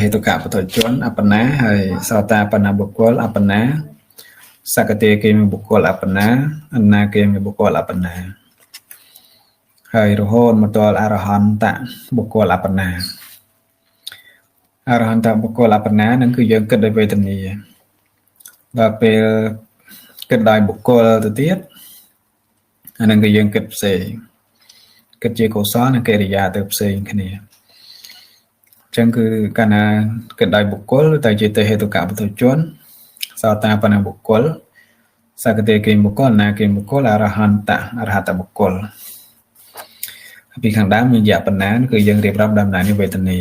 ហេតុកៈបទជនអបណាហើយសោតាបណាបុគ្គលអបណាសកតេគេមានបុគ្គលអបណាអណាគេមានបុគ្គលអបណាហើយរហូតមកដល់អរហន្តបុគ្គលអបណាអរហន្តបុគ្គលអបណានឹងគឺយើងគិតដោយវេទនាដល់ពេលគិតដោយបុគ្គលទៅទៀតអានឹងគឺយើងគិតផ្សេងគិតជាកុសលនិងកិរិយាទៅផ្សេងគ្នាចឹងគឺកាលណាគិតដោយបុគ្គលតែជាទេហេតុកៈបទជនសោតាបនបុគ្គលសកតេគេបុគ្គលណាគេបុគ្គលអរហន្តបុគ្គលពីខាងដើមមានយៈបណ្ណាគឺយើងរៀបរាប់ដំណើរនេះវេទនា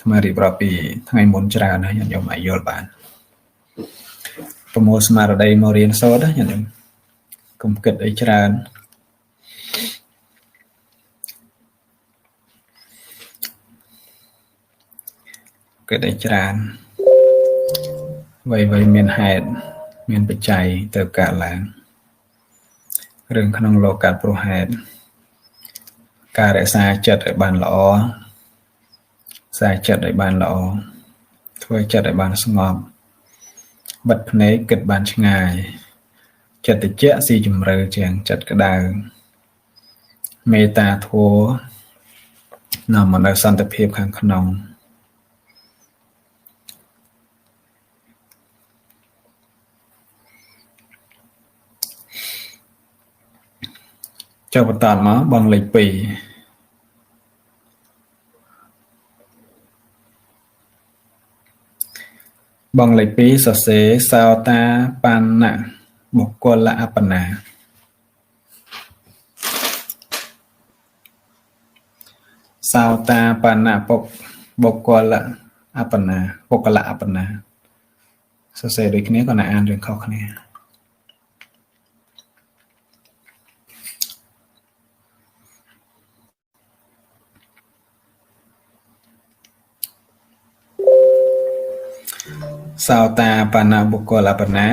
ថ្មរៀបរាប់ពីថ្ងៃមុនច្រើនហើយខ្ញុំអាចយល់បានប្រមូលស្មារតីមករៀនសូត្រខ្ញុំកុំគិតអីច្រើនគិតអីច្រើនអ្វីមានហេតុមានបច្ច័យទៅកើតឡើងរឿងក្នុងលោកកាត់ព្រោះហេតុការរក្សាចិត្តឲ្យបានល្អខ្សែចិត្តឲ្យបានល្អធ្វើចិត្តឲ្យបានស្ងប់បិទភ្នែកគិតបានឆ្ងាយចិត្តតិចស៊ីជម្រៅជាងចិត្តក្តៅមេត្តាធម៌នាំមកនូវសន្តិភាពខាងក្នុងចុះបន្តមកបងលេខ2បងលេខ2សរសេរសោតាបណ្ណបុគ្គលអបណាសោតាបណ្ណបុគ្គលអបណាបុគ្គលអបណាសរសេរដូចគ្នាក៏ណាអានរឿងខុសគ្នាសោតាបណ្ណបុគ្គលអបណា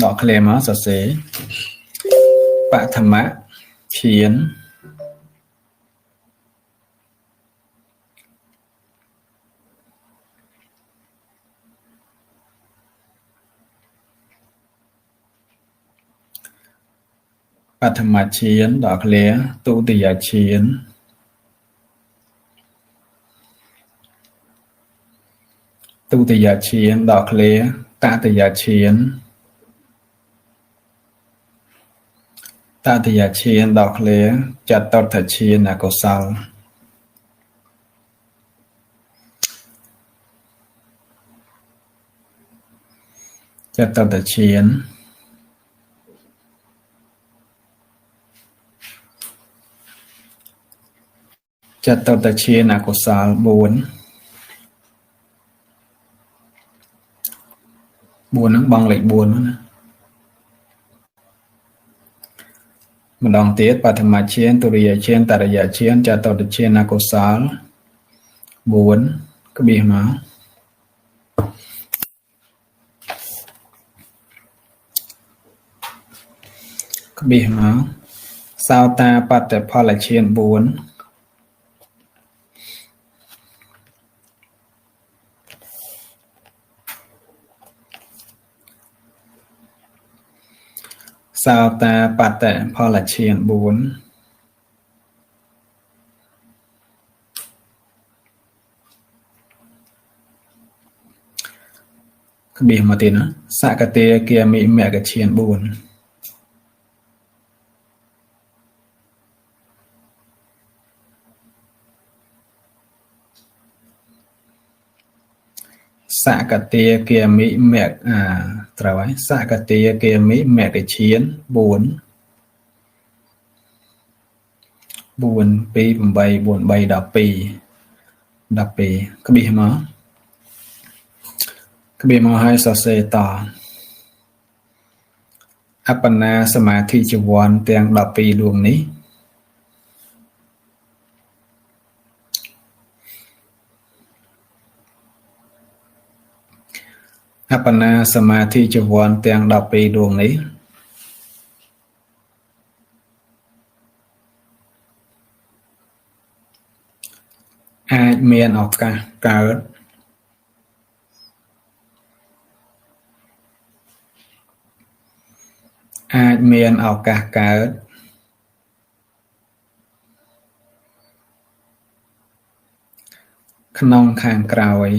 ដកឃ្លាមកសរសេរបឋមឈានបឋមឈានដកឃ្លាទុតិយឈានទុតិយឈានដកឃ្លាតតិយឈានតតិយឈានដកឃ្លាចតុត្ថឈានអកុសលចតុត្ថឈានចតុត្ថឈានអកុសល4ហ្នឹងបងលេខ4ណាម្ដងទៀតបឋមឈានទុតិយឈានតតិយឈានចតុត្ថឈានអកុសល4ក្បៀសមកសោតាបត្តផលឈាន4សោតាបត្តផលឈាន4ក្បៀសមកទៀតណាសកតេគាមិមគ្គឈាន4សកតេគាមិមគ្គត្រូវហើយសកតេគាមិមគ្គឈាន4 4 2 8 4 3 12 ក្បៀសមកឲ្យសរសេរតអបណាសមាធិជីវ័នទាំង12ដួងនេះអបណាសមាធិជីវ័នទាំង12ដួងនេះអាច មានឱកាសកើតអាចមានឱកាសកើតក្នុងខាងក្រោយ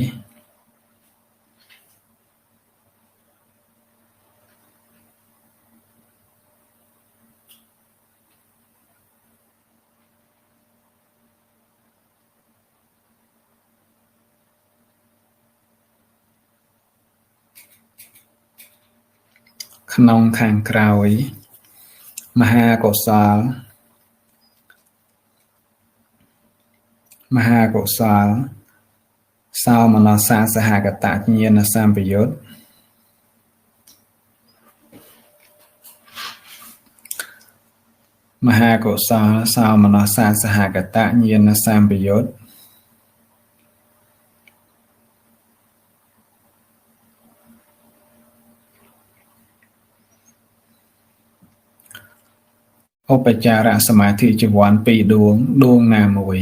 ក្នុងខាងក្រោយមហាកុសលសោមនស្សសហកតញ្ញាណសម្បយុត្តមហាកុសលសោមនស្សសហកតញ្ញាណសម្បយុត្តឧបចារសមាធិជីវ័ន2ដួងណាមួយ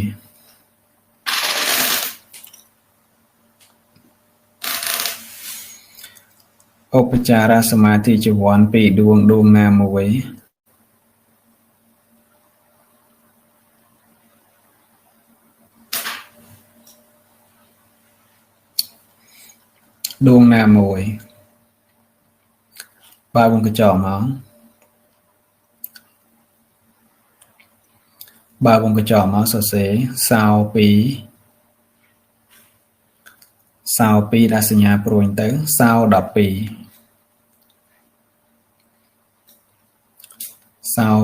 ឧបចារសមាធិជីវ័ន2ដួងណាមួយដួងណាមួយបើវងកញ្ចក់មកបើវងកញ្ចក់មកសរសេរសោ2ដាក់សញ្ញាព្រួយទៅសោ12សោ12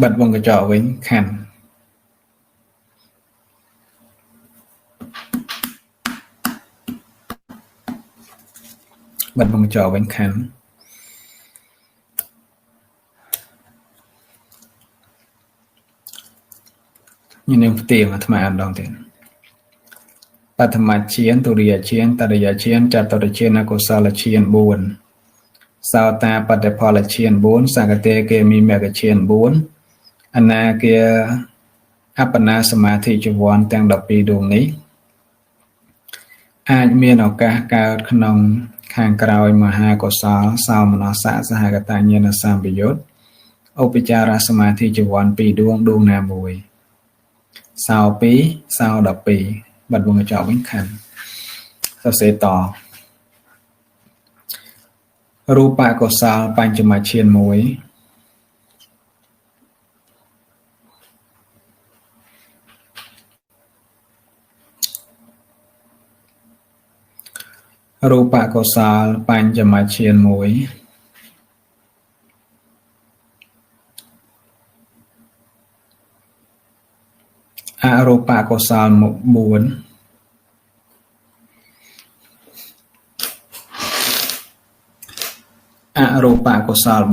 បិទវងកញ្ចក់វិញខណ្ឌបិទវងកញ្ចក់វិញខណ្ឌញញឹមផ្ទៀងអាត្មាម្ដងទៀតបឋមឈានទុរិយឈានតរិយឈានចតុរឈានអកុសលឈាន4សោតាបត្តផលឈាន4សកតេគេមីមគ្គឈាន4អនាគាអបណាសមាធិជីវ័នទាំង12ដួងនេះអាចមានឱកាសកើតក្នុងខាងក្រោយមហាកុសលសោមនស្សសហកតញ្ញាណសម្បយុត្តឧបចារសមាធិជីវ័ន2ដួងណាមួយសោ2សោ12បាត់វងកញ្ចក់វិញខណ្ឌសរសេរតរូបកុសលបញ្ចមឈាន1រូបកុសលបញ្ចមឈាន1អរូបកុសល4អរូបកុសល4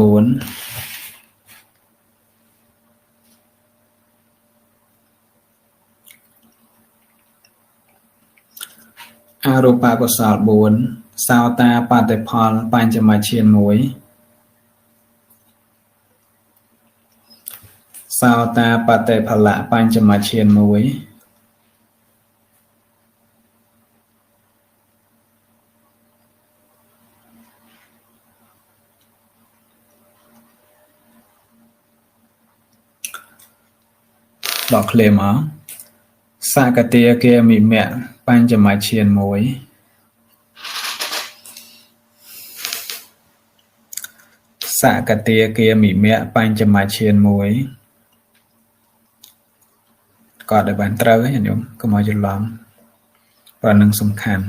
អរូបកុសល4សោតាបត្តផលបញ្ចមឈាន1សោតាបត្តផលៈបញ្ចមឈាន1ដកឃ្លាមកសកតាគាមិមៈបញ្ចមឈាន1សកតាគាមិមៈបញ្ចមឈាន1ក៏ឲ្យបានត្រូវហើយញោមកុំឲ្យច្រឡំព្រោះនឹងសំខាន់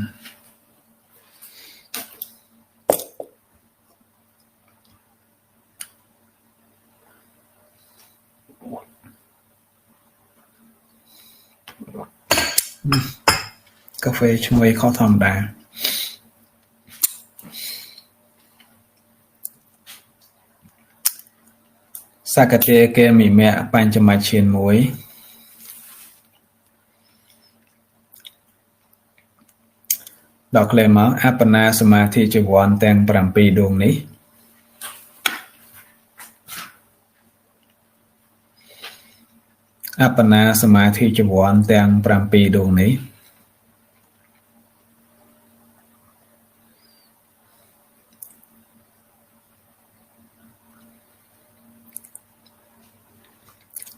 កាហ្វេឈ្ងុយខុសធម្មតាសកតេគេមិមៈបញ្ចមឈាន1ដល់ក្លែមកអបណាសមាធិជីវ័នទាំង7ដួងនេះ អបណាសមាធិចវ័នទាំង7ដួងនេះ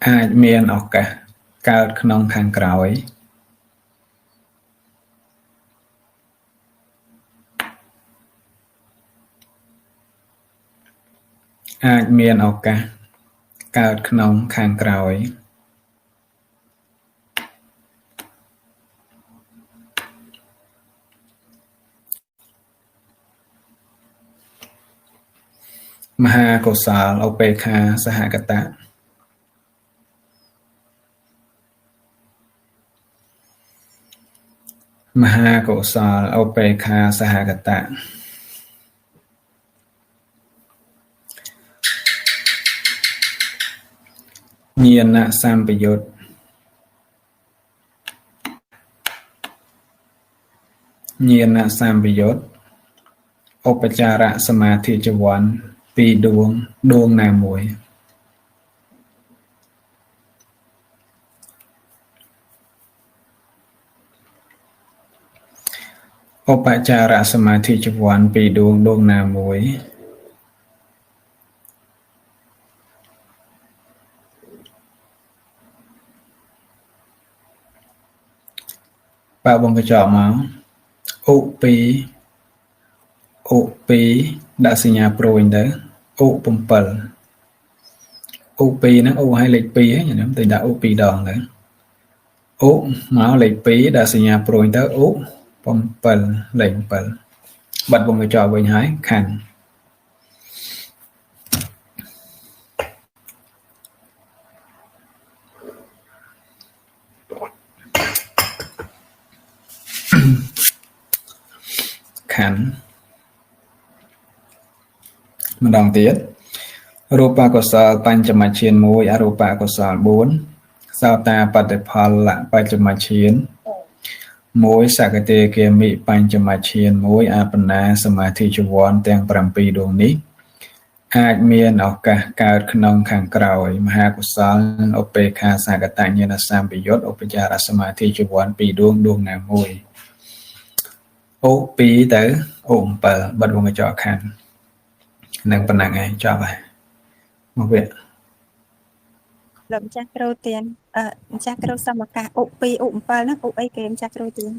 អាចមានឱកាសកើតក្នុងខាងក្រោយអាចមានឱកាសកើតក្នុងខាងក្រោយមហាកុសលឧបេក្ខាសហកតៈមហាកុសលឧបេក្ខាសហកតៈញាណសម្បយុត្តញាណសម្បយុត្តឧបចារសមាធិចវ័ន2ដួងដួងណាមួយឧបចារសមាធិចវ័ន2ដួងដួងណាមួយបើបងកញ្ចក់មកឧពីដាក់សញ្ញាប្រួយទៅឧ7ឧ2ហ្នឹងឧឲ្យលេខ2ហ្នឹងខ្ញុំទៅដាក់ឧ2ដងទៅឧមកលេខ2ដាក់សញ្ញាប្រួយទៅឧ7លេខ7បាត់បងកញ្ចក់វិញហើយខណ្ឌខណ្ឌម្ដងទៀតរូបកុសលបញ្ចមច្ឆាន1អរូបកុសល4សោតាបត្តិផលបញ្ចមច្ឆាន1សកតេគាមិបញ្ចមច្ឆាន1អបណាសមាធិចវ័នទាំង7ដួងនេះអាចមានឱកាសកើតក្នុងខាងក្រោយមហាកុសលឧបេក្ខាសកតញ្ញាណសម្បយុត្តឧបចារសមាធិចវ័ន2ដួងដួងណាមួយឧ2ទៅឧ7បាត់វងកញ្ចក់ខណ្ឌនឹងប៉ុណ្ណឹងឯងចប់ហើយមកវាលោកម្ចាស់គ្រូទៀនម្ចាស់គ្រូសមកាសឧ2ឧ7ហ្នឹងឧអីគេម្ចាស់គ្រូទៀន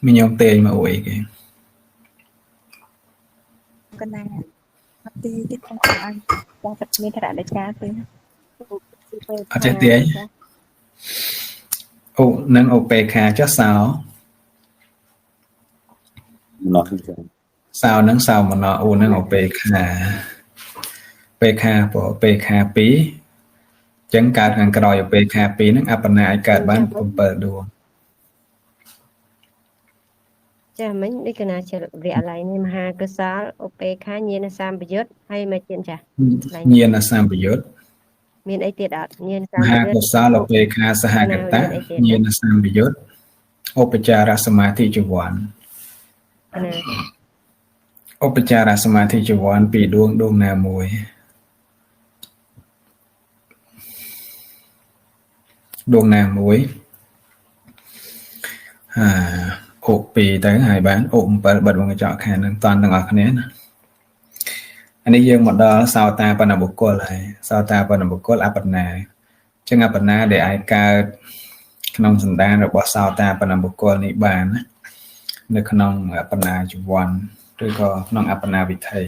មីញោមទេមកឧអីគេកណ្ណាអត់ទីទៀតខ្ញុំអត់បងពិតមានធរណការទេអត់ចេះទេឧនឹងឧបេក្ខាចុះសោម្ដងទៀតសោនឹងសោមណោឧនឹងឧបេក្ខាពេក្ខាឧបេក្ខា2ចឹងកើតខាងក្រោយឧបេក្ខា2ហ្នឹងអបណាអាចកើតបាន7ដួងចាមិញដូចកណាជាវិអឡ័យនេះមហាកុសលឧបេក្ខាញាណសម្បយុត្តហើយមកទៀតចាញាណសម្បយុត្តមានអីទៀតអត់ញាណសម្បយុត្តមហាកុសលឧបេក្ខាសហកតៈញាណសម្បយុត្តឧបចារសមាធិចវ័នឧបចារសមាធិចវ័ន2ដួងដួងណាមួយដួងណាមួយឧ2ទៅហើយបានឧ7បាត់វងកញ្ចក់ខាងនឹងតន់ទាំងអស់គ្នាណាអានេះយើងមកដល់សោតាបណ្ណបុគ្គលហើយសោតាបណ្ណបុគ្គលអបណាចឹងអបណាដែលអាចកើតក្នុងសន្តានរបស់សោតាបណ្ណបុគ្គលនេះបានណានៅក្នុងអបណាជីវ័នឬក៏ក្នុងអបណាវិថី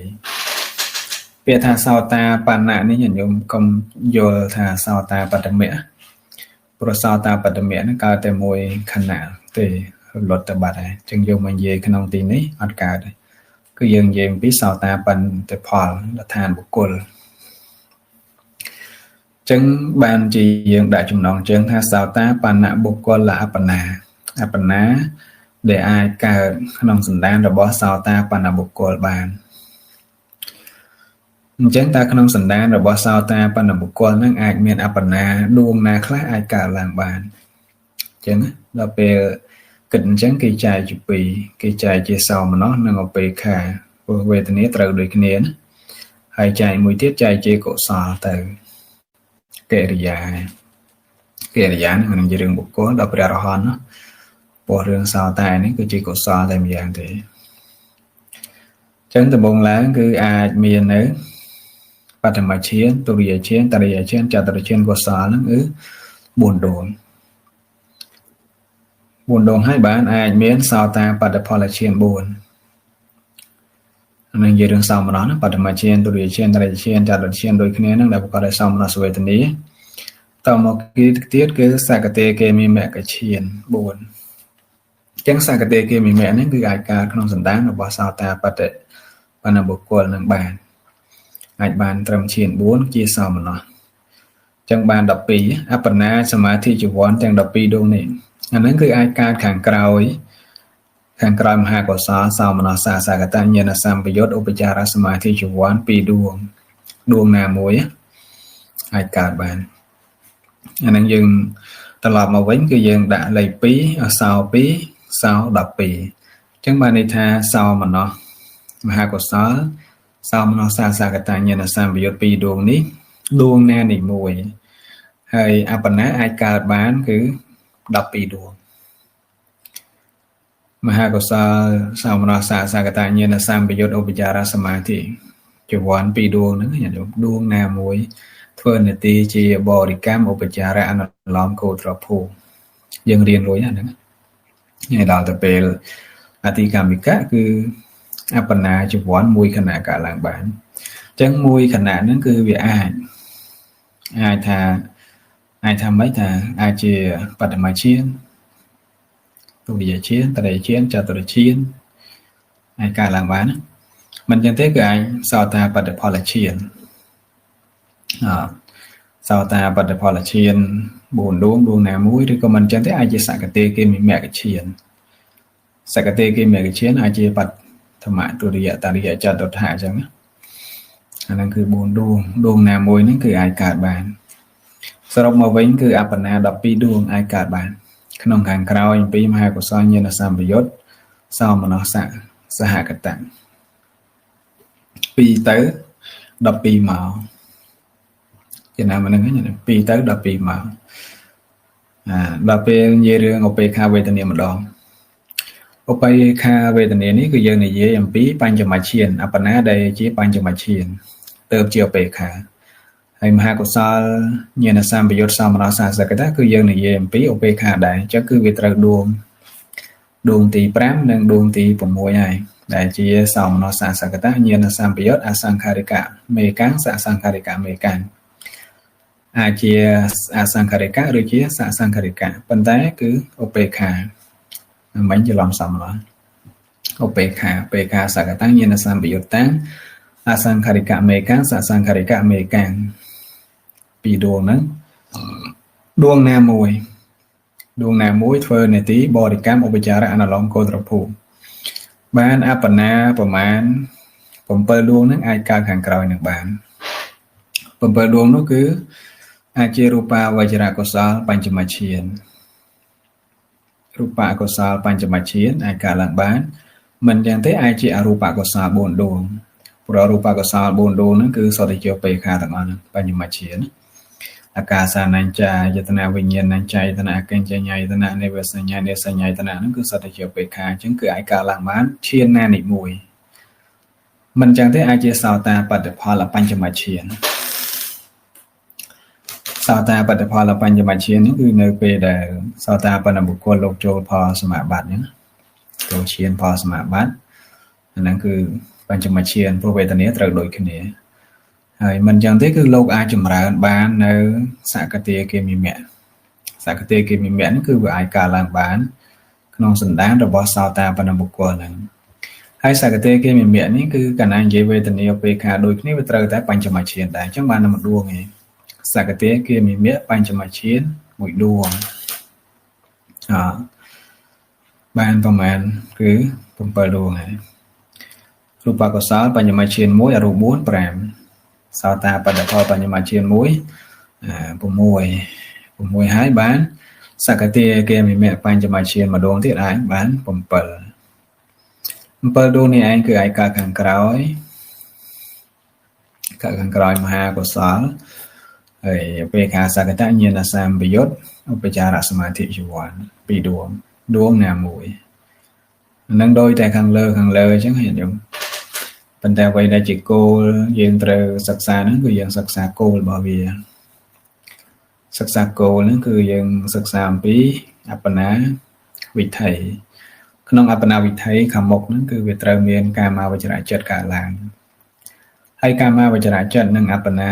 ពាក្យថាសោតាបណ្ណនេះញោមកុំយល់ថាសោតាបត្តមៈព្រោះសោតាបត្តមៈហ្នឹងកើតតែមួយខណៈទេរលត់ទៅបាត់ហើយចឹងយកមកនិយាយក្នុងទីនេះអត់កើតទេគឺយើងនិយាយអំពីសោតាបណ្ឌផលឋានបុគ្គលចឹងបានជាយើងដាក់ចំណងជើងថាសោតាបណ្ណបុគ្គលអបណាអបណាដែលអាចកើតក្នុងសន្តានរបស់សោតាបណ្ណបុគ្គលបានអញ្ចឹងតើក្នុងសន្តានរបស់សោតាបណ្ណបុគ្គលនឹងអាចមានអបណាដួងណាខ្លះអាចកើតឡើងបានអញ្ចឹងដល់ពេលគិតអញ្ចឹងគេចែកជា2គេចែកជាសោមនស្សនិងឧបេក្ខាព្រោះវេទនាត្រូវដូចគ្នាណាហើយចែកមួយទៀតចែកជាកុសលទៅកិរិយា កិរិយានឹងជារឿងបុគ្គលដល់ព្រះអរហន្តណាព្រោះរឿងសោតានេះគឺជាកុសលតែម្យ៉ាងទេចឹងដំបូងឡើងគឺអាចមាននៅបឋមឈានទុតិយឈានតតិយឈានចតុរឈានកុសលហ្នឹងគឺ4ដួងហើយបានអាចមានសោតាបត្តផលឈាន4នឹងជារឿងសោមនស្សណាបឋមឈានទុតិយឈានតតិយឈានចតុរឈានដូចគ្នាហ្នឹងដែលប្រកបដោយសោមនស្សវេទនាតមកទៀតគឺសកតេកេមិមគ្គឈាន4ចឹងសកតេកេមិមគ្គនេះគឺអាចកើតក្នុងសន្តានរបស់សោតាបត្តបណ្ណបុគ្គលនឹងបានអាចបានត្រឹមឈាន4ជាសោមនស្សចឹងបាន12អបណាសមាធិជីវ័នទាំង12ដួងនេះអាហ្នឹងគឺអាចកើតខាងក្រោយមហាកុសលសោមនស្សសកតញ្ញាណសម្បយុត្តឧបចារសមាធិជីវ័ន2ដួងណាមួយអាចកើតបានអាហ្នឹងយើងត្រឡប់មកវិញគឺយើងដាក់លេខ2អសោ2សោ12អញ្ចឹងបានន័យថាសោមនស្សមហាកុសលសោមនស្សសកតញ្ញាណសម្បយុត្ត2ដួងនេះដួងណានេះមួយហើយអបណាអាចកើតបានគឺ12ដួងមហាកុសលសោមនស្សសកតញ្ញាណសម្បយុត្តឧបចារសមាធិជីវ័ន2ដួងហ្នឹងញាតិញោមដួងណាមួយធ្វើនាទីជាបរិកម្មឧបចារអនុឡោមកោត្រភូយើងរៀនរួចហ្នឹងហើយដល់ទៅពេលអតិកម្មិកៈគឺអបណាជីវ័នមួយខណៈកើតឡើងបានអញ្ចឹងមួយខណៈហ្នឹងគឺវាអាចថាមិនថាអាចជាបឋមឈានទុតិយឈានតតិយឈានចតុរឈានអាចកើតឡើងបានមិនចឹងទេគឺអាចសោតាបត្តផលឈានសោតាបត្តផលឈាន4ដួងណាមួយឬក៏មិនចឹងទេអាចជាសកតេកេមិមគ្គឈានសកតេកេមិមគ្គឈានអាចជាបឋមទុតិយតតិយចតុដ្ឋអញ្ចឹងណាអាហ្នឹងគឺ4ដួងណាមួយហ្នឹងគឺអាចកើតបានសរុបមកវិញគឺអបណា12ដួងអាចកើតបានក្នុងខាងក្រោយអំពីមហាកុសលញាណសម្បយុត្តសោមនស្សសហកតៈ2ទៅ12មកចំណាំហ្នឹង2ទៅ12មកដល់ពេលនិយាយរឿងឧបេក្ខាវេទនាម្ដងឧបេក្ខាវេទនានេះគឺយើងនិយាយអំពីបញ្ចមឈានអបណាដែលជាបញ្ចមឈានទៅជាឧបេក្ខាហើយមហាកុសលញាណសម្បយុត្តសោមនស្សសកតៈគឺយើងនិយាយអំពីឧបេក្ខាដែរអញ្ចឹងគឺវាត្រូវដួងទី5និងដួងទី6ហើយដែលជាសោមនស្សសកតៈញាណសម្បយុត្តអសង្ខារិកៈមេកាំងសសង្ខារិកៈមេកាំងអាចជាអសង្ខារិកៈឬជាសសង្ខារិកៈប៉ុន្តែគឺឧបេក្ខាមិនច្រឡំសំឡងឧបេក្ខាសកតៈញាណសម្បយុត្តតាំងអសង្ខារិកៈមេកាំងសសង្ខារិកៈមេកាំង2ដួងហ្នឹងដួងណាមួយធ្វើនាទីបរិកម្មឧបចារអនុឡោមកោត្រភូបានអបណាប្រមាណ7ដួងហ្នឹងអាចកើតខាងក្រោយនឹងបាន7ដួងនោះគឺអាចជារូបាវចរកុសលបញ្ចមឈានរូបកុសលបញ្ចមឈានអាចកើតឡើងបានមិនយ៉ាងទេអាចជាអរូបកុសល4ដួងព្រោះរូបកុសល4ដួងហ្នឹងគឺសុទ្ធតែជាឧបេក្ខាទាំងអស់ហ្នឹងបញ្ចមឈានអាកាសានញ្ចាយតនាវិញ្ញាណញ្ចាយតនាកញ្ចញ្ញយតនានិវសញ្ញនិសញ្ញយតនាហ្នឹងគឺសុទ្ធតែជាឧបេក្ខាអញ្ចឹងគឺអាចកើតឡើងបានឈានណានេះមួយមិនចឹងទេអាចជាសោតាបត្តផលបញ្ចមឈានសោតាបត្តផលបញ្ចមឈាននេះគឺនៅពេលដែលសោតាបណ្ណបុគ្គលលោកចូលផលសមាបត្តិអញ្ចឹងចូលឈានផលសមាបត្តិអាហ្នឹងគឺបញ្ចមឈានព្រោះវេទនាត្រូវដូចគ្នាហើយមិនចឹងទេគឺលោកអាចចម្រើនបាននៅសកតេកេមិមគ្គហ្នឹងគឺវាអាចកើតឡើងបានក្នុងសន្តានរបស់សោតាបណ្ណបុគ្គលហ្នឹងហើយសកតេកេមិមគ្គនេះគឺកាលណានិយាយវេទនាឧបេក្ខាដូចគ្នាវាត្រូវតែបញ្ចមឈានដែរអញ្ចឹងបានតែមួយដួងឯងសកតេកេមិមគ្គបញ្ចមឈានមួយដួងបានប្រមាណគឺ7ដួងហើយរូបកុសលបញ្ចមឈាន1អរូប4 5សោតាបត្តផលបញ្ចមឈាន1 6ហើយបានសកតេកេមិមគ្គបញ្ចមឈានម្ដងទៀតអាចបាន7ដួងនេះឯងគឺអាចកើតខាងក្រោយមហាកុសល ហើយពេលខាសកតញ្ញាណសម្បយុទ្ធឧបចារសមាធិជីវ័នពីរដួងណាមួយនឹងដោយតែខាងលើអញ្ចឹងញាតិញោមប៉ុន្តែអ្វីដែលជាគោលយើងត្រូវសិក្សាហ្នឹងគឺយើងសិក្សាគោលរបស់វាសិក្សាគោលហ្នឹងគឺយើងសិក្សាអំពីអបណាវិថីក្នុងអបណាវិថីខាងមុខហ្នឹងគឺវាត្រូវមានកាមាវចរៈចិត្តកើតឡើងហើយកាមាវចរៈចិត្តនិងអបណា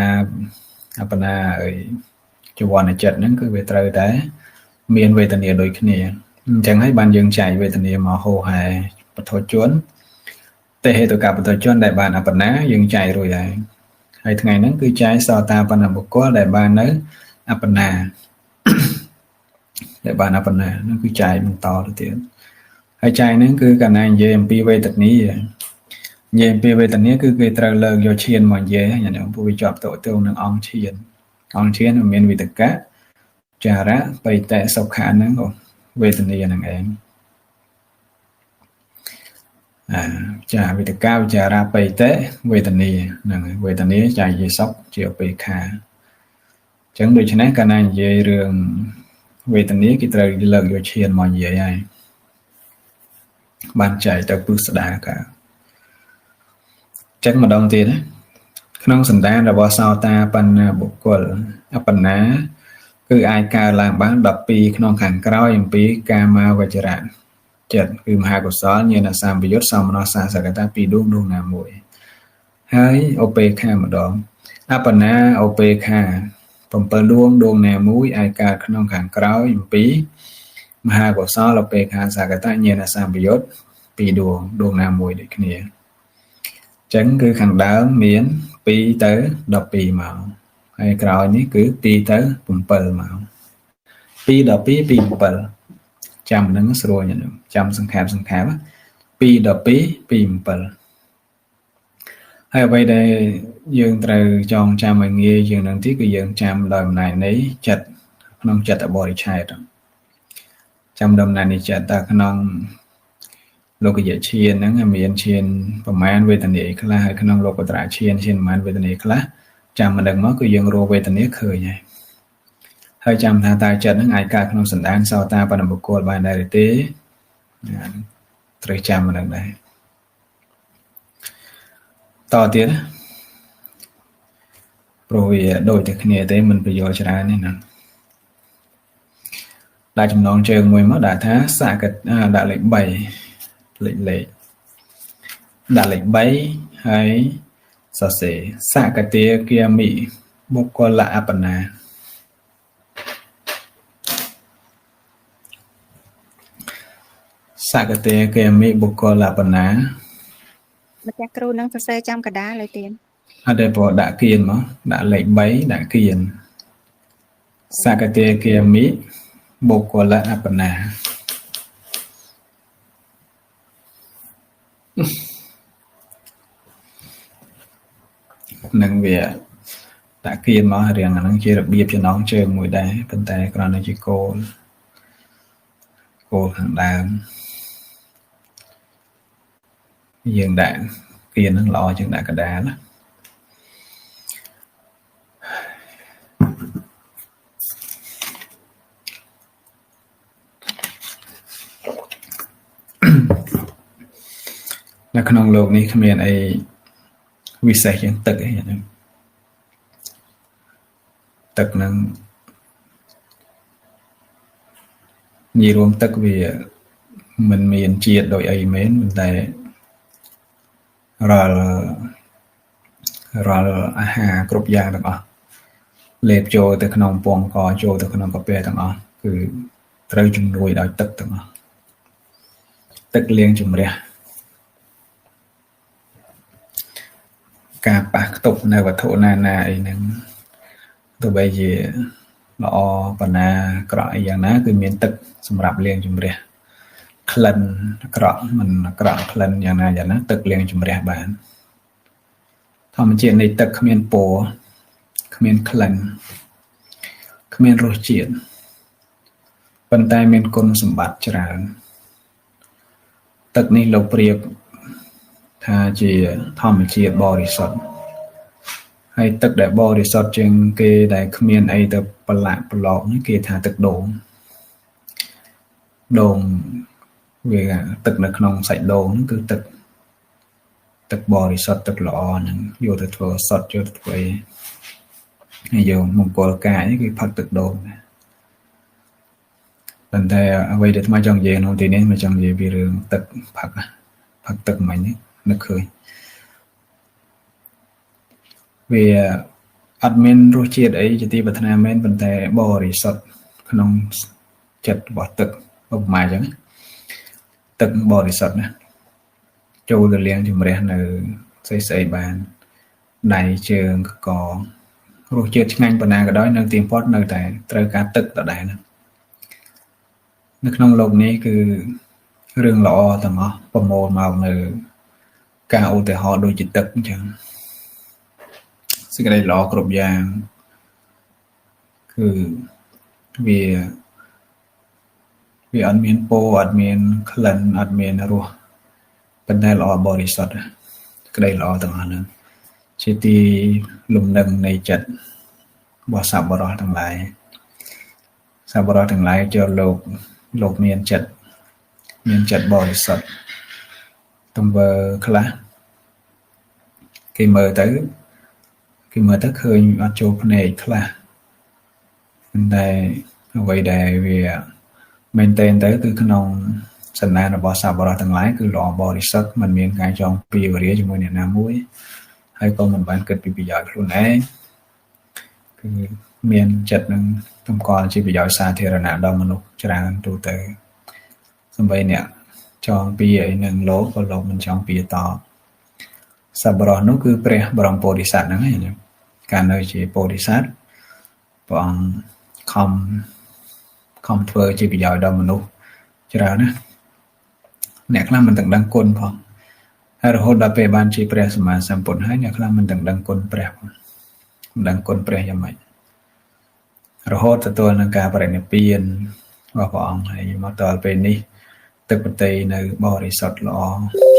ជីវ័នចិត្តហ្នឹងគឺវាត្រូវតែមានវេទនាដូចគ្នាអញ្ចឹងហើយបានយើងចែកវេទនាមកហោហែពធជនទេហេតុកពធជនដែលបានអបណាយើងចែករួចហើយថ្ងៃហ្នឹងគឺចែកសតាបណ្ណបុគ្គលដែលបាននៅអបណាដែលបានអបណាហ្នឹងគឺចែកបន្តទៅទៀតហើយចែកហ្នឹងគឺកាលណានិយាយអំពីវេទនានិយាយអំពីវេទនាគឺគេត្រូវលើកយកឈានមកនិយាយញ៉ាំពួកវាជាប់តទៅនឹងអង្គឈានมันមានវិតកៈចារៈបៃតៈសុខៈហ្នឹងវេទនាហ្នឹងឯងចាវិតកៈចារៈបៃតៈវេទនាហ្នឹងវេទនាចែកជាសុខជាឧបេក្ខាអញ្ចឹងដូច្នេះកាលណានិយាយរឿងវេទនាគេត្រូវលើកយកឈានមកនិយាយហើយបានចែកទៅពុស្ដាកាចឹងម្ដងទៀតណាក្នុងសន្តានរបស់សោតាបណ្ណាបុគ្គលអបណាគឺអាចកើតឡើងបាន12ក្នុងខាងក្រោយអំពីកាមាវចរៈចិត្តគឺមហាកុសលញាណសម្បយុទ្ធសមនសាសកតាពីរដួងណាមួយហើយឧបេក្ខាម្ដងអបណាឧបេក្ខា7ដួងណាមួយអាចកើតក្នុងខាងក្រោយអំពីមហាកុសលឧបេក្ខាសកតញាណសម្បយុទ្ធពីរដួងណាមួយដូចគ្នាចឹងគឺខាងដើមមាន2ទៅ12មកហើយក្រោយនេះគឺ2ទៅ7មក2 12 2 7ចាំហ្នឹងស្រួលញ៉ឹងចាំសង្ខេប2 12 2 7ហើយអ្វីដែលយើងត្រូវចងចាំឲ្យងាយជាងហ្នឹងទីគឺយើងចាំដោយអំណាចនៃចិត្តក្នុងចិត្តបរិច្ឆេទចាំដំណាននៃចិត្តតែក្នុងលោកយៈឈានហ្នឹងមានឈានប្រមាណវេទនាខ្លះហើយក្នុងលោកត្រៈឈានប្រមាណវេទនាខ្លះចាំមិនដឹងមកគឺយើងរកវេទនាឃើញហើយចាំថាតើចិត្តហ្នឹងអាចកើតក្នុងសន្តានសោតាបណ្ណបុគ្គលបានដែរឬទេត្រូវចាំមិនដឹងដែរតទៀតព្រោះវាដូចតែគ្នាទេមិនប្រយោជន៍ច្រើនទេណាដាក់ចំណងជើងមួយមកដាក់ថាសកតដាក់លេខ3លេខដាក់លេខ3ហើយសរសេរសកតាគាមិបុគ្គលអបណាសកតាគាមិបុគ្គលអបណាម្ចាស់គ្រូនឹងសរសេរចាំកដាលឲ្យទៀតអត់ទេព្រោះដាក់គៀនមកដាក់លេខ3ដាក់គៀនសកតាគាមិបុគ្គលអបណានឹងវាដាក់គៀនមករៀងអាហ្នឹងជារបៀបចំណងជើងមួយដែរប៉ុន្តែគ្រាន់តែជាគោលខាងដើមយើងដាក់គៀនហ្នឹងល្អជាងដាក់កដាលណានៅក្នុងโลกនេះគ្មានអីវិសេសជាងទឹកអីហ្នឹងទឹកហ្នឹងនិយាយរួមទឹកវាមិនមានជាតិដោយអីមែនប៉ុន្តែរាល់អាហារគ្រប់យ៉ាងទាំងអស់លេបចូលទៅក្នុងពងកចូលទៅក្នុងកាពះទាំងអស់គឺត្រូវជំនួយដោយទឹកទាំងអស់ទឹកលាងជំរះការប៉ះខ្ទប់នៅវត្ថុណាអីហ្នឹងទោះបីជាល្អប៉ុណ្ណាក្រក់អីយ៉ាងណាគឺមានទឹកសម្រាប់លាងជំរះក្លិនអាក្រក់មិនអាក្រក់ក្លិនយ៉ាងណាទឹកលាងជំរះបានធម្មជាតិនៃទឹកគ្មានពណ៌គ្មានក្លិនគ្មានរសជាតិប៉ុន្តែមានគុណសម្បត្តិច្រើនទឹកនេះលោកប្រៀបថាជាធម្មជាតិបរិសុទ្ធហ ហើយទឹកដែលបរិសុទ្ធជាងគេដែលគ្មានអីទៅប្រឡាក់ប្រឡងនេះគេថាទឹកដូងវាទឹកនៅក្នុងសាច់ដូងហ្នឹងគឺទឹកបរិសុទ្ធទឹកល្អហ្នឹងយកទៅធ្វើសុទ្ធយកទៅធ្វើហើយយកមង្គលកាយនេះគឺផឹកទឹកដូងប៉ុន្តែអ្វីដែលថ្មចង់និយាយក្នុងទីនេះមកចង់និយាយពីរឿងទឹកផឹកទឹកមិញនឹកឃើញវាអត់មានរសជាតិអីជាទីប្រាថ្នាមែនប៉ុន្តែបរិសុទ្ធក្នុងចិត្តរបស់ទឹកឧបមាអញ្ចឹងទឹកបរិសុទ្ធណាចូលទៅលាងជំរះនៅស្អីបានដៃជើងករសជាតិឆ្ងាញ់ប៉ុណ្ណាក៏ដោយនៅទីបំផុតនៅតែត្រូវការទឹកដដែលនៅក្នុងโลกនេះគឺរឿងល្អទាំងអស់ប្រមូលមកនៅការឧទាហរណ៍ដូចជាទឹកអញ្ចឹងសេចក្តីល្អគ្រប់យ៉ាងគឺវាអត់មានពណ៌អត់មានក្លិនអត់មានរសប៉ុន្តែល្អបរិសុទ្ធក្តីល្អទាំងអស់ហ្នឹងជាទីលំនឹងនៃចិត្តរបស់សប្បុរសទាំងឡាយចូលលោកមានចិត្តបរិសុទ្ធទំវើខ្លះគេមើលទៅឃើញអត់ចូលភ្នែកខ្លះប៉ុន្តែអ្វីដែលវាមែនទែនទៅគឺក្នុងសន្តានរបស់សប្បុរសទាំងឡាយគឺល្អបរិសុទ្ធមិនមានការចងពៀវរាជាមួយអ្នកណាមួយហើយក៏មិនបានគិតពីប្រយោជន៍ខ្លួនឯងគឺមានចិត្តនឹងតម្កល់ជាប្រយោជន៍សាធារណៈដល់មនុស្សច្រើនទូទៅសម្បីអ្នកចងពៀអីនឹងលោកក៏លោកមិនចងពៀតសប្បុរសនោះគឺព្រះបរមពោធិសត្វហ្នឹងឯងកាលនៅជាពោធិសត្វព្រះអង្គខំធ្វើជាប្រយោជន៍ដល់មនុស្សច្រើនណាអ្នកខ្លះមិនទាំងដឹងគុណផងហើយរហូតដល់ពេលបានជាព្រះសម្មាសម្ពុទ្ធហើយអ្នកខ្លះមិនទាំងដឹងគុណព្រះផងមិនដឹងគុណព្រះយ៉ាងម៉េចរហូតទទួលនឹងការបរិនិព្វានរបស់ព្រះអង្គហើយមកដល់ពេលនេះទឹកប្រតិនៅបរិសុទ្ធល្អ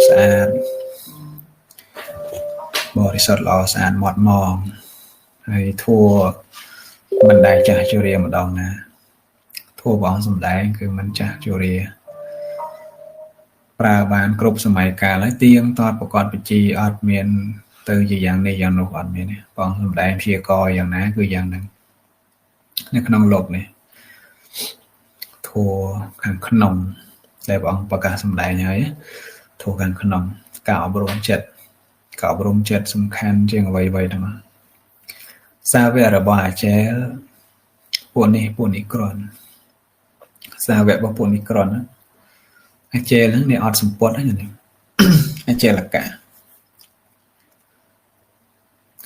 ស្អាតមាត់ម៉ងហើយធัวមិនដែលចាស់ជរាម្ដងណាធัวព្រះអង្គសម្ដែងគឺមិនចាស់ជរាប្រើបានគ្រប់សម័យកាលហើយទៀងទាត់ប្រកបវិជ្ជាអត់មានទៅជាយ៉ាងនេះយ៉ាងនោះអត់មានទេព្រះអង្គសម្ដែងព្យាករយ៉ាងណាគឺយ៉ាងហ្នឹងនៅក្នុងโลกនេះធัวខាងក្នុងដែលព្រះអង្គប្រកាសសម្ដែងហើយធัวខាងក្នុងការអប់រំចិត្តសំខាន់ជាងអ្វីៗទាំងអស់សាវករបស់អាចារ្យពួកនេះគ្រាន់សាវករបស់ពួកនេះគ្រាន់អាចារ្យហ្នឹងនេះអត់សម្ពត់ហ្នឹងអាចារ្យលកៈ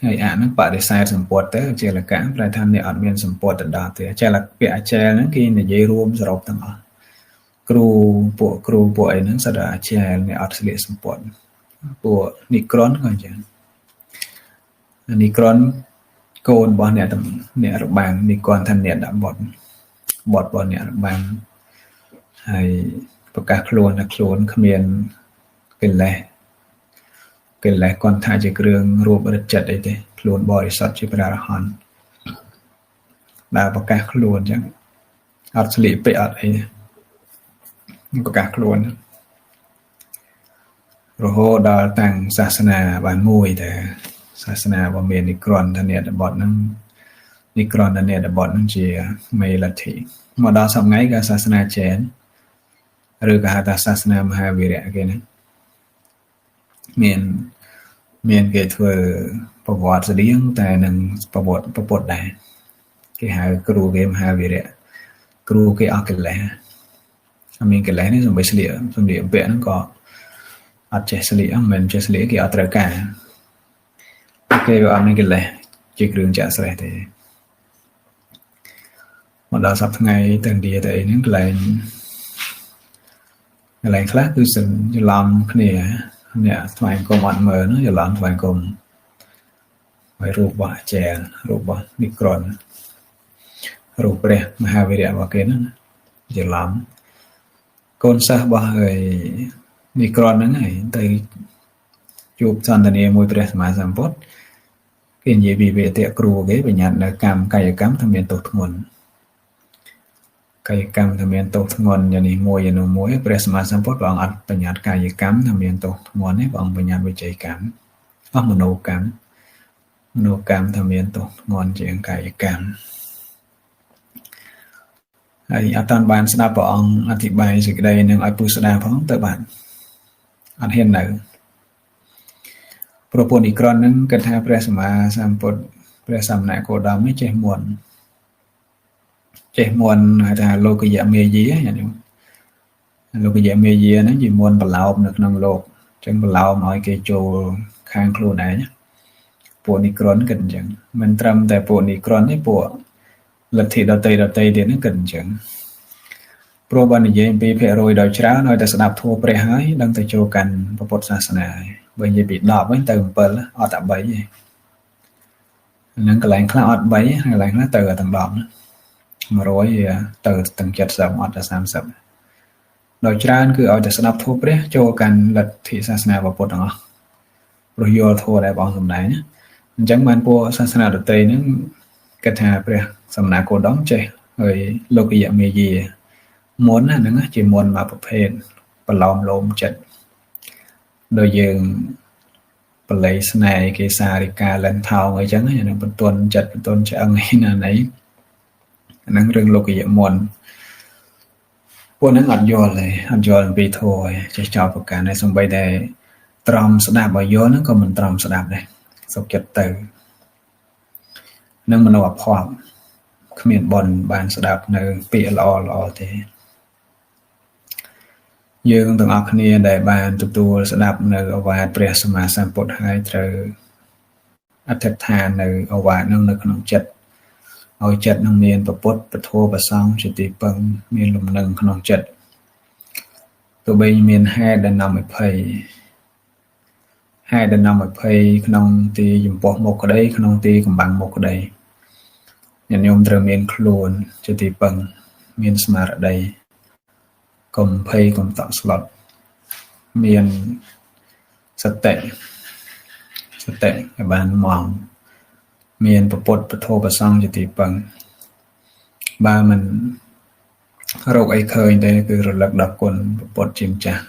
ហើយហ្នឹងបដិសេធសម្ពត់ទៅអាចារ្យលកៈប្រែថាអ្នកអត់មានសម្ពត់ទៅដល់ទេអាចារ្យលកៈហ្នឹងគេនិយាយរួមសរុបទាំងអស់គ្រូពួកអីហ្នឹងសិតតែអាចារ្យអ្នកអត់ស្លៀកសម្ពត់ពួកនិក្រន់ក៏អញ្ចឹងនិក្រន់កូនរបស់អ្នករបាំងនិក្រន់ថាអ្នកដាក់បត់របស់អ្នករបាំងហើយប្រកាសខ្លួនថាខ្លួនគ្មានកិលេសគាត់ថាជាគ្រឿងរូបរិទ្ធចិត្តអីទេខ្លួនបរិសុទ្ធជាព្រះអរហន្តដែលប្រកាសខ្លួនអញ្ចឹងអត់ស្លៀកពាក់អត់អីប្រកាសខ្លួនរហូតដល់តាំងសាសនាបានមួយតែសាសនារបស់មាននិក្រន់ធនិតបទហ្នឹងជាមេលទ្ធិមកដល់សប្តាហ៍ថ្ងៃក៏សាសនាចែនឬក៏ហៅថាសាសនាមហាវីរៈគេហ្នឹងមានគេធ្វើប្រវត្តិស្តៀងតែនឹងប្រវត្តិពុទ្ធដែរគេហៅគ្រូគេមហាវីរៈគ្រូគេអស់កិលេសអមានកិលេសនេះសំបីស្លៀកពាក់ហ្នឹងក៏អត់ចេះស្លៀកមិនចេះស្លៀកគេអត់ត្រូវការគេអត់មានកិលេសជាគ្រឿងចាក់ស្រេះទេមកដល់សប្តាហ៍ថ្ងៃទៅឥណ្ឌាទៅអីហ្នឹងកន្លែងខ្លះគឺសិនច្រឡំគ្នាអ្នកថ្វាយគុំអត់មើលនោះច្រឡំថ្វាយគុំហើយរូបរបស់អាចារ្យរូបរបស់និក្រន់រូបព្រះមហាវីរៈរបស់គេហ្នឹងច្រឡំកូនសិស្សរបស់ហើយនិក្រន់ហ្នឹងហើយទៅជួបសន្ទនាមួយព្រះសម្មាសម្ពុទ្ធ គេនិយាយពីវេទៈគ្រូគេបញ្ញត្តិនៅកម្មកាយកម្មថាមានទោសធ្ងន់កាយកម្មថាមានទោសធ្ងន់យ៉ាងនេះមួយយ៉ាងនោះមួយព្រះសម្មាសម្ពុទ្ធព្រះអង្គអត់បញ្ញត្តិកាយកម្មថាមានទោសធ្ងន់ទេព្រះអង្គបញ្ញត្តិវិច័យកម្មអស់មនោកម្មថាមានទោសធ្ងន់ជាងកាយកម្មហើយអត់តាន់បានស្ដាប់ព្រះអង្គអធិប្បាយសេចក្តីនឹងឲ្យពុះស្ដាប់ផងទៅបានអត់ហ៊ាននៅប្រពន្ធអ៊ីក្រនហ្នឹងគិតថាព្រះសម្មាសម្ពុទ្ធព្រះសមណគោតមនេះចេះមុនហៅថាលោកយមេយាយ៉ាងនេះលោកយមេយាហ្នឹងជាមុនប្រឡោមនៅក្នុងលោកអញ្ចឹងប្រឡោមឲ្យគេចូលខាងខ្លួនឯងពួកអ៊ីក្រនគិតអញ្ចឹងមិនត្រឹមតែពួកអ៊ីក្រនទេពួកលទ្ធិដតីទៀតហ្នឹងគិតអញ្ចឹងព្រោះបើនិយាយអំពីភាគរយដល់ច្រើនឲ្យតែស្ដាប់ធម៌ព្រះហើយដឹងតែចូលកាន់ពុទ្ធសាសនាហើយបើនិយាយពី10វិញទៅ7អត់តែ3ទេហ្នឹងកន្លែងខ្លះអត់3ហើយកន្លែងខ្លះទៅទាំង10 100ទៅទាំង70អត់តែ30ដល់ច្រើនគឺឲ្យតែស្ដាប់ធម៌ព្រះចូលកាន់លទ្ធិសាសនាពុទ្ធទាំងអស់ព្រោះយល់ធម៌ដែលបងសម្ដែងអញ្ចឹងបានពួកសាសនាដទៃហ្នឹងគិតថាព្រះសមណគោតមចេះហើយលោកយមេយាមុនហ្នឹងជាមុនមួយប្រភេទប្រឡោមលោមចិត្តដោយយើងបល័យស្នេហ៍គេសារិកាលិនថោងអីចឹងហ្នឹងបន្ទន់ចិត្តបន្ទន់ឆ្អឹងឯណាណីហ្នឹងរឿងលោកយមុនពួកហ្នឹងអត់យល់ទេអត់យល់អំពីធម៌ទេចេះចោលប្រកាន់ហើយសំបីតែត្រមស្ដាប់ឲ្យយល់ហ្នឹងក៏មិនត្រមស្ដាប់ដែរសុខចិត្តទៅនឹងមនោអភ័ព្វគ្មានបនបានស្ដាប់នៅពាក្យល្អទេយើងទាំងអស់គ្នាដែលបានទទួលស្ដាប់នៅឱវាទព្រះសម្មាសម្ពុទ្ធហើយត្រូវអធិដ្ឋាននៅឱវាទនោះនៅក្នុងចិត្តឲ្យចិត្តនឹងមានពុទ្ធពធប្រសង្ឃជាទីពឹងមានលំនឹងក្នុងចិត្តទោះបីមានហេតុដែលនាំឲ្យភ័យក្នុងទីចំពោះមុខក្តីក្នុងទីកំបាំងមុខក្តីញាតិញោមត្រូវមានខ្លួនជាទីពឹងមានស្មារតីកុំភ័យកុំតក់ស្លុតមានសតិឲ្យបានមកមានពុទ្ធពធប្រសង្ឃជាទីពឹងបើមិនរកអីឃើញទេគឺរលឹកដល់គុណពុទ្ធជាម្ចាស់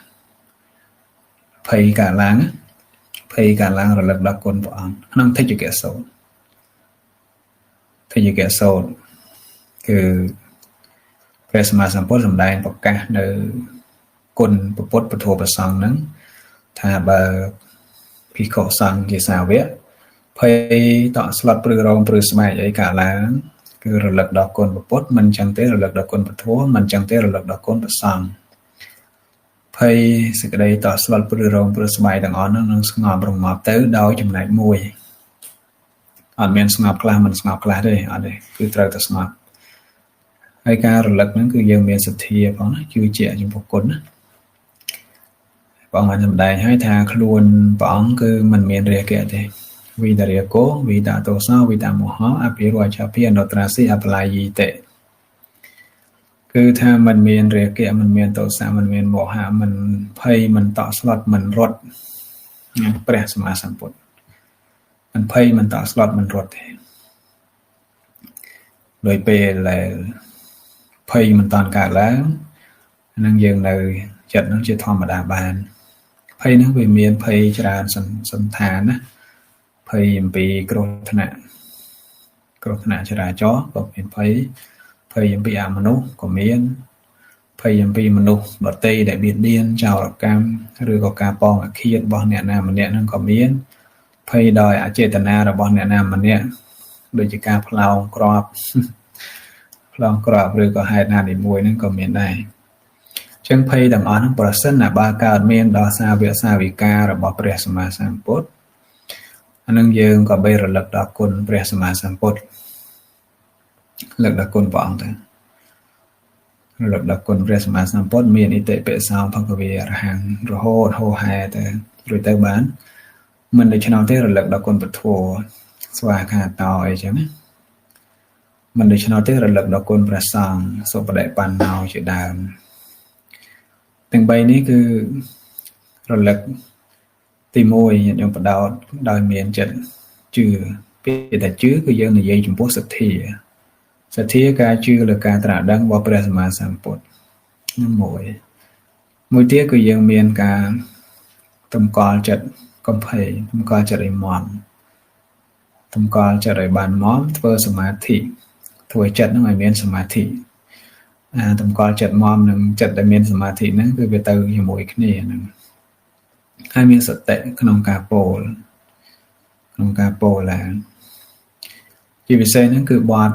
ភ័យកាលឡើងរលឹកដល់គុណព្រះអង្គក្នុងធិច្ចកសោតគឺព្រះសម្មាសម្ពុទ្ធសម្ដែងប្រកាសនៅគុណពុទ្ធពធប្រសង្ឃហ្នឹងថាបើភិក្ខុសង្ឃជាសាវកភ័យតក់ស្លុតព្រឺរោមព្រឺស្បែកអីកាលឡើងគឺរលឹកដល់គុណពុទ្ធមិនចឹងទេរលឹកដល់គុណពធមិនចឹងទេរលឹកដល់គុណប្រសង្ឃភ័យសេចក្តីតក់ស្លុតព្រឺរោមព្រឺស្បែកទាំងអស់ហ្នឹងនឹងស្ងប់រងាប់ទៅដោយចំណែកមួយអត់មានស្ងប់ខ្លះមិនស្ងប់ខ្លះទេអត់ទេគឺត្រូវតែស្ងប់ហើយការរលឹកហ្នឹងគឺយើងមានសទ្ធាផងណាជឿជាក់ចំពោះគុណណាព្រះអង្គបានសម្ដែងឲ្យថាខ្លួនព្រះអង្គគឺមិនមានរាគៈទេវិតរាគោវិតតោសោវិតមោហៈអភិរវច្ឆភិអនុត្រាសិអបលាយិតិគឺថាมันមានរាគៈมันមានតោសៈมันមានមោហៈมันភ័យมันតក់ស្លុតมันរត់ព្រះសម្មាសម្ពុទ្ធมันភ័យมันតក់ស្លុតมันរត់ទេដោយពេលដែលភ័យមិនតាន់កើតឡើងនឹងយើងនៅចិត្តនឹងជាធម្មតាបានភ័យនឹងវាមានភ័យច្រើនសន្តានណាភ័យអំពីគ្រោះថ្នាក់ចរាចរណ៍ក៏មានភ័យអំពីអមនុស្សក៏មានភ័យអំពីមនុស្សដទៃដែលបៀតបៀនចោរកម្មឬក៏ការប៉ងអាឃាតរបស់អ្នកណាម្នាក់នឹងក៏មានភ័យដោយអចេតនារបស់អ្នកណាម្នាក់ដូចជាការផ្លោងក្របឬក៏ហេតុណានីមួយហ្នឹងក៏មានដែរអញ្ចឹងភ័យទាំងអស់ហ្នឹងប្រសិនណាបើកើតមានដល់សាវកសាវិការបស់ព្រះសម្មាសម្ពុទ្ធអានឹងយើងក៏បីរលឹកដល់គុណព្រះសម្មាសម្ពុទ្ធលើកដល់គុណព្រះអង្គទៅរលឹកដល់គុណព្រះសម្មាសម្ពុទ្ធមានឥតិពិសោភគវេអរហង្គរហូតហោហែទៅរួចទៅបានមិនដូច្នោះទេរលឹកដល់គុណពធស្វាខាតោអីចឹងណាមិនដូច្នោះទេរលឹកដល់គុណព្រះសង្ឃសុបដិបណ្ណោជាដើមទាំង3នេះគឺរលឹកទី1ញាតិញោមបដោតដោយមានចិត្តជឿ ពេលតែជឿគឺយើងនិយាយចំពោះសទ្ធាការជឿលើការត្រាស់ដឹងរបស់ព្រះសម្មាសម្ពុទ្ធនឹងមួយទៀតគឺយើងមានការតម្កល់ចិត្តកំភៃតម្កល់ចិត្តឲ្យមមតម្កល់ចិត្តឲ្យបានមមធ្វើសមាធិធ្វើចិត្តនឹងឲ្យមានសមាធិតម្កល់ចិត្តមមនឹងចិត្តដែលមានសមាធិហ្នឹងគឺវាទៅជាមួយគ្នាហ្នឹងហើយមានសតិក្នុងការពោលឡើងជាពិសេសហ្នឹងគឺបទ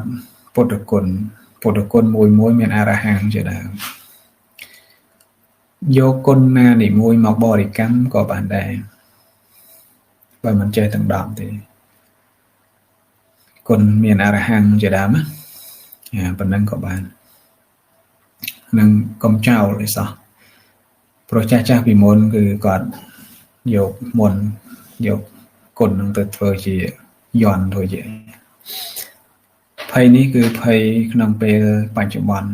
ពុទ្ធគុណមួយមានអរហង្គជាដើមយកគុណណានីមួយមកបរិកម្មក៏បានដែរបើមិនចេះទាំង10ទេគុណមានអរហង្គជាដើមណាប៉ុណ្ណឹងក៏បាននឹងកុំចោលអីសោះព្រោះចាស់ពីមុនគឺគាត់យកគុណនឹងទៅធ្វើជាយន្តthôiជាភ័យនេះគឺភ័យក្នុងពេលបច្ចុប្បន្ន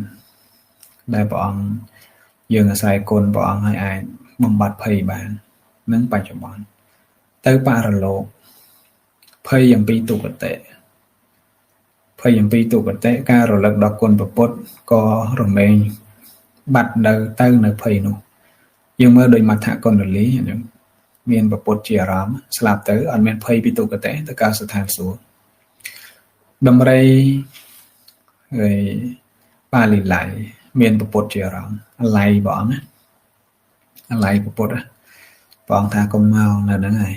ដែលព្រះអង្គយើងអាស្រ័យគុណព្រះអង្គឲ្យអាចបំបត្តិភ័យបាននឹងបច្ចុប្បន្នទៅបរលោកភ័យអំពីទុគតិការរលឹកដល់គុណព្រះពុទ្ធក៏រមែងបាត់ទៅនៅភ័យនោះយើងមើលដូចមដ្ឋគុណលីអញ្ចឹងមានព្រះពុទ្ធជាអារម្មណ៍ស្លាប់ទៅអត់មានភ័យពីទុគតិទៅកើតស្ថានសួគ៌ដំរីហើយបាលីឡៃមានព្រះពុទ្ធជាអារម្មណ៍អាឡៃព្រះអង្គអាឡៃព្រះពុទ្ធព្រះអង្គថាកុំមកនៅហ្នឹងហើយ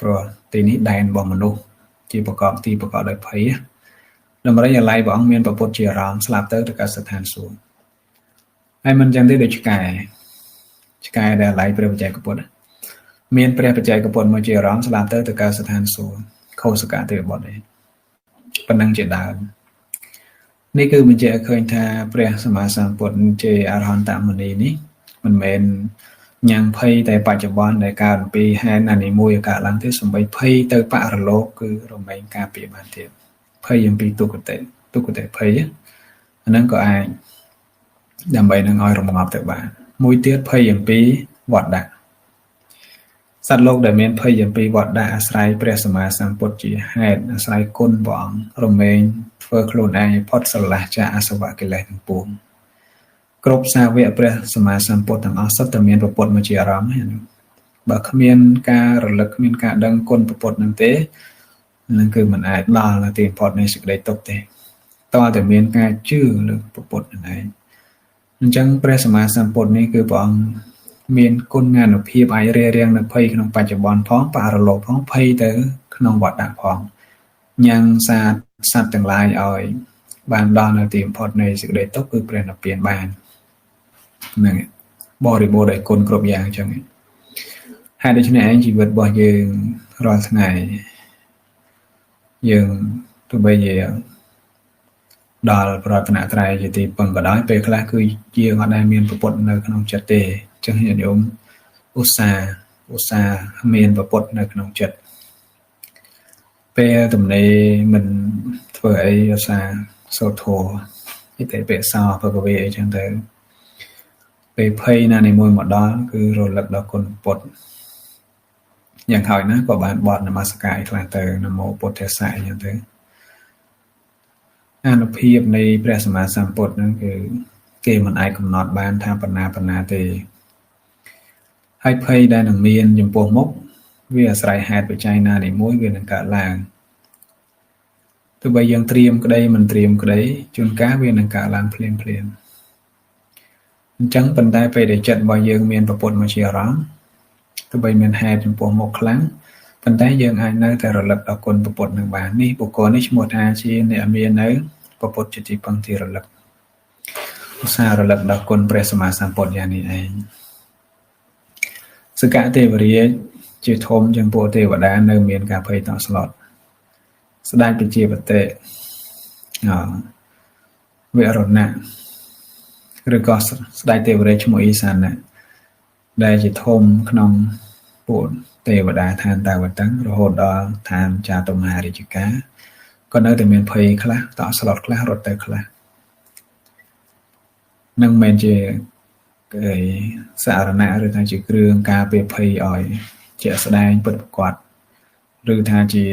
ព្រោះទីនេះដែនរបស់មនុស្សជាប្រកបដោយភ័យដំរីអាឡៃព្រះអង្គមានព្រះពុទ្ធជាអារម្មណ៍ស្លាប់ទៅកើតស្ថានសួគ៌ហើយមិនចឹងទេដូចឆ្កែដែលអាឡៃព្រះបច្ចេកពុទ្ធមានព្រះបច្ចេកពុទ្ធមកជាអារម្មណ៍ស្លាប់ទៅកើតស្ថានសួគ៌ខោសកទេវបុត្រឯងប៉ុណ្ណឹងជាដើមនេះគឺបញ្ជាក់ឃើញថាព្រះសម្មាសម្ពុទ្ធជាអរហន្តមុនីនេះមិនមែនញ៉ាំងភ័យតែបច្ចុប្បន្នដែលកើតអំពីហេតុណានីមួយកើតឡើងទេសំបីភ័យទៅបរលោកគឺរមែងការពារបានទៀតភ័យអំពីទុគតិភ័យអាហ្នឹងក៏អាចដើម្បីនឹងឲ្យរងាប់ទៅបានមួយទៀតភ័យអំពីវត្តដាក់សត្វលោកដែលមានភ័យអំពីវត្តដាក់អាស្រ័យព្រះសម្មាសម្ពុទ្ធជាហេតុអាស្រ័យគុណព្រះអង្គរមែងធ្វើខ្លួនឯងផុតស្រឡះចាកអសវកិលេសទាំងពួងគ្រប់សាវកព្រះសម្មាសម្ពុទ្ធទាំងអស់សុទ្ធតែមានព្រះពុទ្ធមកជាអារម្មណ៍ហ្នឹងបើគ្មានការរលឹកគ្មានការដឹងគុណព្រះពុទ្ធនឹងទេនឹងគឺមិនអាចដល់ទៅទីផុតនៃសេចក្តីទុក្ខទេតើតែមានការជឿលើព្រះពុទ្ធនឹងឯងអញ្ចឹងព្រះសម្មាសម្ពុទ្ធនេះគឺព្រះអង្គមានគុណងានុភាពអាចរារាំងនៅភ័យក្នុងបច្ចុប្បន្នផងបរលោកផងភ័យទៅក្នុងវត្តដាក់ផងញ៉ាំងសាទសត្វទាំងឡាយឲ្យបានដល់នៅទីបំផុតនៃសេចក្តីទុក្ខគឺព្រះនិព្វានបានហ្នឹងបរិបូរណ៍ដោយគុណគ្រប់យ៉ាងអញ្ចឹងហើយដូច្នេះឯងជីវិតរបស់យើងរាល់ថ្ងៃយើងទោះបីជាដល់ប្រតនត្រ័យជាទីពឹងក៏ដោយពេលខ្លះគឺយើងអត់ដែលមានប្រពុតនៅក្នុងចិត្តទេអញ្ចឹងញាតិញោមឧស្សាហ៍មានប្រពុតនៅក្នុងចិត្តពេលទំនេរមិនធ្វើអីឧស្សាហ៍សូត្រធម៌ឥតិពិសោភគវេអីចឹងទៅពេលភ័យណានីមួយមកដល់គឺរលឹកដល់គុណពុទ្ធយ៉ាងហើយណាក៏បានបត់នមស្ការខ្លះទៅនមោពុទ្ធស្សៈអញ្ចឹងទៅអានុភាពនៃព្រះសម្មាសម្ពុទ្ធហ្នឹងគឺគេមិនអាចកំណត់បានថាបណ្ណាទេហើយភ័យដែលនឹងមានចំពោះមុខវាអាស្រ័យហេតុបច្ច័យណានីមួយវានឹងកើតឡើងទោះបីយើងត្រៀមក្តីមិនត្រៀមក្តីជួនកាលវានឹងកើតឡើងភ្លាមអញ្ចឹងប៉ុន្តែពេលដែលចិត្តរបស់យើងមានប្រពុតមកជាអារម្មណ៍ទោះបីមានហេតុចំពោះមុខខ្លាំងប៉ុន្តែយើងអាចនៅតែរលឹកដល់គុណប្រពុតនឹងបាននេះបុគ្គលនេះឈ្មោះថាជាអ្នកមាននៅប្រពុតជាទីពឹងទីរលឹកឧស្សាហ៍រលឹកដល់គុណព្រះសម្មាសម្ពុទ្ធយ៉ាងនេះឯងសកទេវរាជជាធំជាងពួកទេវតានៅមានការភ័យតក់ស្លុតស្ដេចពជាបតិវិរណៈឬក៏ស្ដេចទេវរាជឈ្មោះអ៊ីសានៈដែលជាធំក្នុងពួកទេវតាឋានតាវតឹងរហូតដល់ឋានចាតុមហារាជការក៏នៅតែមានភ័យខ្លះតក់ស្លុតខ្លះរត់ទៅខ្លះនឹងមិនជាសារណៈឬថាជាគ្រឿងការពារភ័យឲ្យជាក់ស្ដែងពិតប្រាកដឬថាជា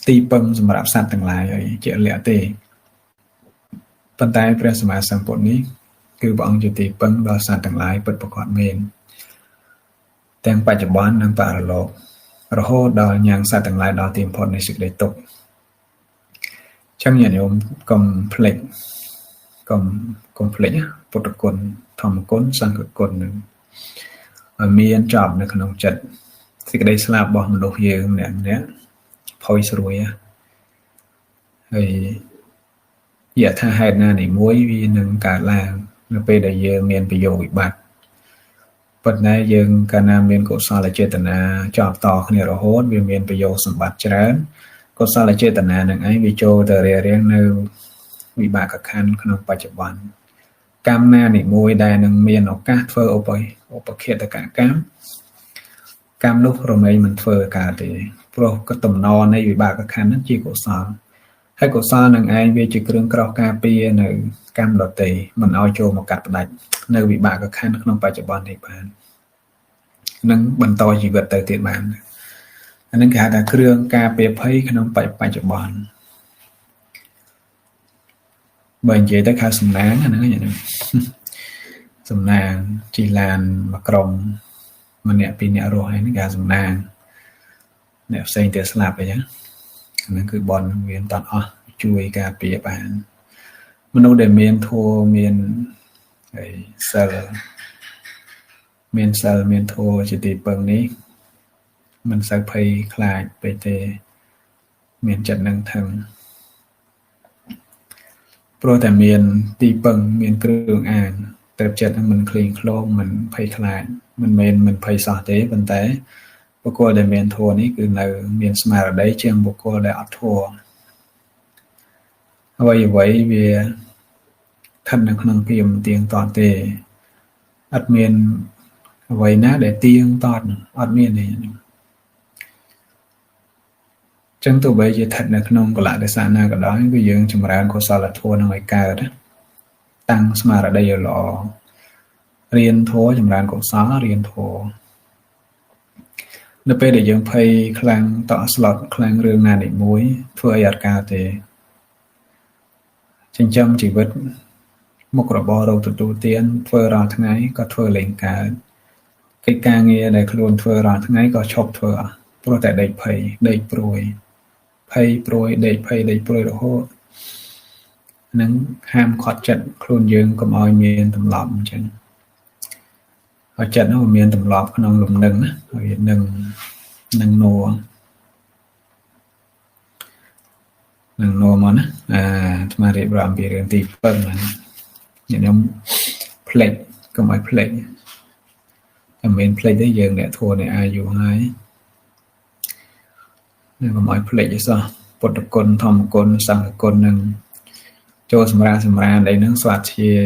ទីពឹងសម្រាប់សត្វទាំងឡាយហើយជាលក្ខទេប៉ុន្តែព្រះសម្មាសម្ពុទ្ធនេះគឺព្រះអង្គជាទីពឹងដល់សត្វទាំងឡាយពិតប្រាកដមែនទាំងបច្ចុប្បន្ននិងបរលោករហូតដល់ញ៉ាំងសត្វទាំងឡាយដល់ទីបំផុតនៃសេចក្តីទុក្ខចឹងញាតិញោមកុំភ្លេចកុំភ្លេចពុទ្ធគុណធម្មគុណសង្ឃគុណនឹងឲ្យមានចប់នៅក្នុងចិត្តសេចក្តីស្លាប់របស់មនុស្សយើងម្នាក់ផុយស្រួយហើយយថាហេតុណានេះមួយវានឹងកើតឡើងនៅពេលដែលយើងមានប្រយោជន៍វិបត្តិប៉ុន្តែយើងកាលណាមានកុសលចេតនាចប់តគ្នារហូតវាមានប្រយោជន៍សម្បត្តិច្រើនកុសលចេតនានឹងឯងវាចូលទៅរៀងនៅវិបាកខណ្ឌក្នុងបច្ចុប្បន្នកម្មណានេះមួយដែលនឹងមានឱកាសធ្វើឧបឃាតកកម្មនោះរមែងមិនធ្វើកើតទេព្រោះក៏តំណនៃវិបាកខណ្ឌហ្នឹងជាកុសលហើយកុសលនឹងឯងវាជាគ្រឿងក្រោះការពារនៅកម្មដទៃមិនឲ្យចូលមកកាត់ផ្ដាច់នៅវិបាកខណ្ឌក្នុងបច្ចុប្បន្ននេះបាននឹងបន្តជីវិតទៅទៀតបានអានឹងគេហៅថាគ្រឿងការពារភ័យក្នុងបច្ចុប្បន្នបើនិយាយទៅខៅសំណាងអាហ្នឹងសំណាងជីឡានមួយក្រុមម្នាក់ពីរអ្នករស់ហើយហ្នឹងគេសំណាងអ្នកផ្សេងទៀតស្លាប់អីចឹងអាហ្នឹងគឺបនវាមិនតន់អស់ជួយការពារបានមនុស្សដែលមានធម៌មានហើយសិលមានធម៌ជាទីពឹងនេះមិនសូវភ័យខ្លាចពេកទេមានចិត្តនឹងថឹងព្រោះតែមានទីពឹងមានគ្រឿងអានតែចិត្តនឹងមិនឃ្លៀងឃ្លោងមិនភ័យខ្លាចមិនមែនមិនភ័យសោះទេប៉ុន្តែបុគ្គលដែលមានធម៌នេះគឺនៅមានស្មារតីជាងបុគ្គលដែលអត់ធម៌អ្វីវាស្ថិតនៅក្នុងភាពទៀងទាត់ទេអត់មានអ្វីណាដែលទៀងទាត់អត់មានទេចឹងទោះបីជាស្ថិតនៅក្នុងកលៈទេសៈណាក៏ដោយគឺយើងចម្រើនកុសលធម៌នឹងឲ្យកើតតាំងស្មារតីឲ្យល្អរៀនធម៌ចម្រើនកុសលរៀនធម៌នៅពេលដែលយើងភ័យខ្លាំងតក់ស្លុតខ្លាំងរឿងណានេះមួយធ្វើឲ្យអត់កើតទេចិញ្ចឹមជីវិតមុខរបររកទទួលទានធ្វើរាល់ថ្ងៃក៏ធ្វើលែងកើតកិច្ចការងារដែលខ្លួនធ្វើរាល់ថ្ងៃក៏ឈប់ធ្វើអស់ព្រោះតែដេកភ័យដេកព្រួយភ័យព្រួយដេកភ័យដេកព្រួយរហូតនឹងហាមឃាត់ចិត្តខ្លួនយើងកុំឲ្យមានទម្លាប់អញ្ចឹងឲ្យចិត្តនោះមានទម្លាប់ក្នុងលំនឹងណាហើយនឹងនួមកណាអាថ្មរៀបរាប់ពីរឿងទីពឹងហ្នឹងខ្ញុំផ្លេចកុំឲ្យផ្លេចតែមិនផ្លេចទេយើងអ្នកធัวអ្នកអាយុហើយកុំឲ្យផ្លេចទេសោះពុទ្ធគុណធម្មគុណសង្ឃគុណនឹងចូលសម្រានអីហ្នឹងស្វាធ្យា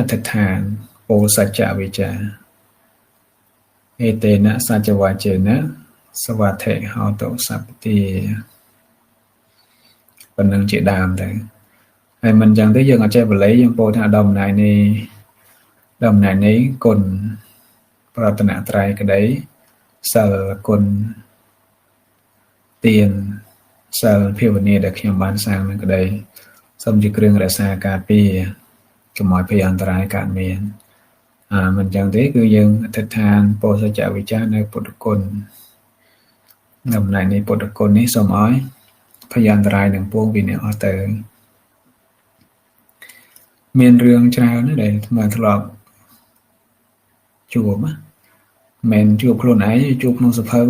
អធិដ្ឋានពោសច្ចវិចាអេតេនសច្ចវាចេនសវត្ថិហោតុសព្ទាប៉ុណ្្នឹងជាដើមទៅហើយមិនចឹងទេយើងអត់ចេះបល័យយើងពោលថាដំណើរនេះគុណប្រតនត្រ័យក្តីសិលគុណទានសិលភាវនាដែលខ្ញុំបានសាងនឹងក្តីសូមជាគ្រឿងរក្សាការពារកុំឲ្យភ័យអន្តរាយកើតមានមិនចឹងទេគឺយើងអធិដ្ឋានពោសច្ចវិចារនៅពុទ្ធគុណដំណើរនៃពុទ្ធគុណនេះសូមឲ្យភ័យអន្តរាយនឹងពួងពីអ្នកអស់ទៅមានរឿងច្រើនណាស់ដែលថ្មធ្លាប់ជួបមិនជួបខ្លួនឯងជួបក្នុងសភៅ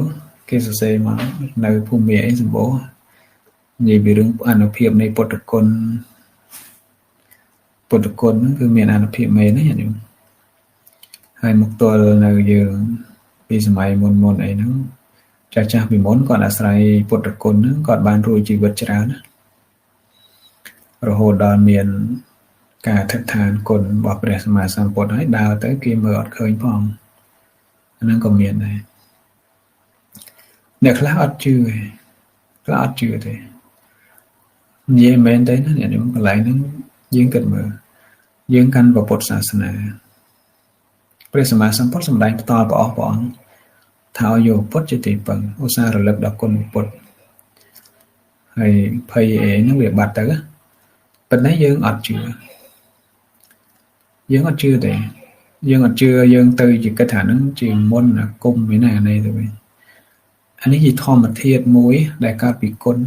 គេសរសេរមកនៅភូមិអីសម្បូរនិយាយពីរឿងអនុភាពនៃពុទ្ធគុណគឺមានអនុភាពមែនណាញោមហើយមកទល់នៅយើងពីសម័យមុនអីហ្នឹងចាស់ពីមុនគាត់អាស្រ័យពុទ្ធគុណហ្នឹងគាត់បានរួចជីវិតច្រើនណារហូតដល់មានការអធិដ្ឋានគុណរបស់ព្រះសម្មាសម្ពុទ្ធហើយដើរទៅគេមើលអត់ឃើញផងអាហ្នឹងក៏មានដែរអ្នកខ្លះអត់ជឿទេនិយាយមែនទេណាអ្នកខ្ញុំកន្លែងហ្នឹងយើងគិតមើលយើងកាន់ពុទ្ធសាសនាព្រះសម្មាសម្ពុទ្ធសម្ដែងផ្ទាល់ព្រះអង្គ thao vô phốt cho tỷ bằng ô xa rồi lập đọc con bột hay phây ấy nó việc bạt tới bên đấy dương ọt chưa thì dương ọt chưa dương tư chỉ cái thả nó chỉ môn là cung với này rồi anh ấy gì thò một thiệt mũi đại ca bị côn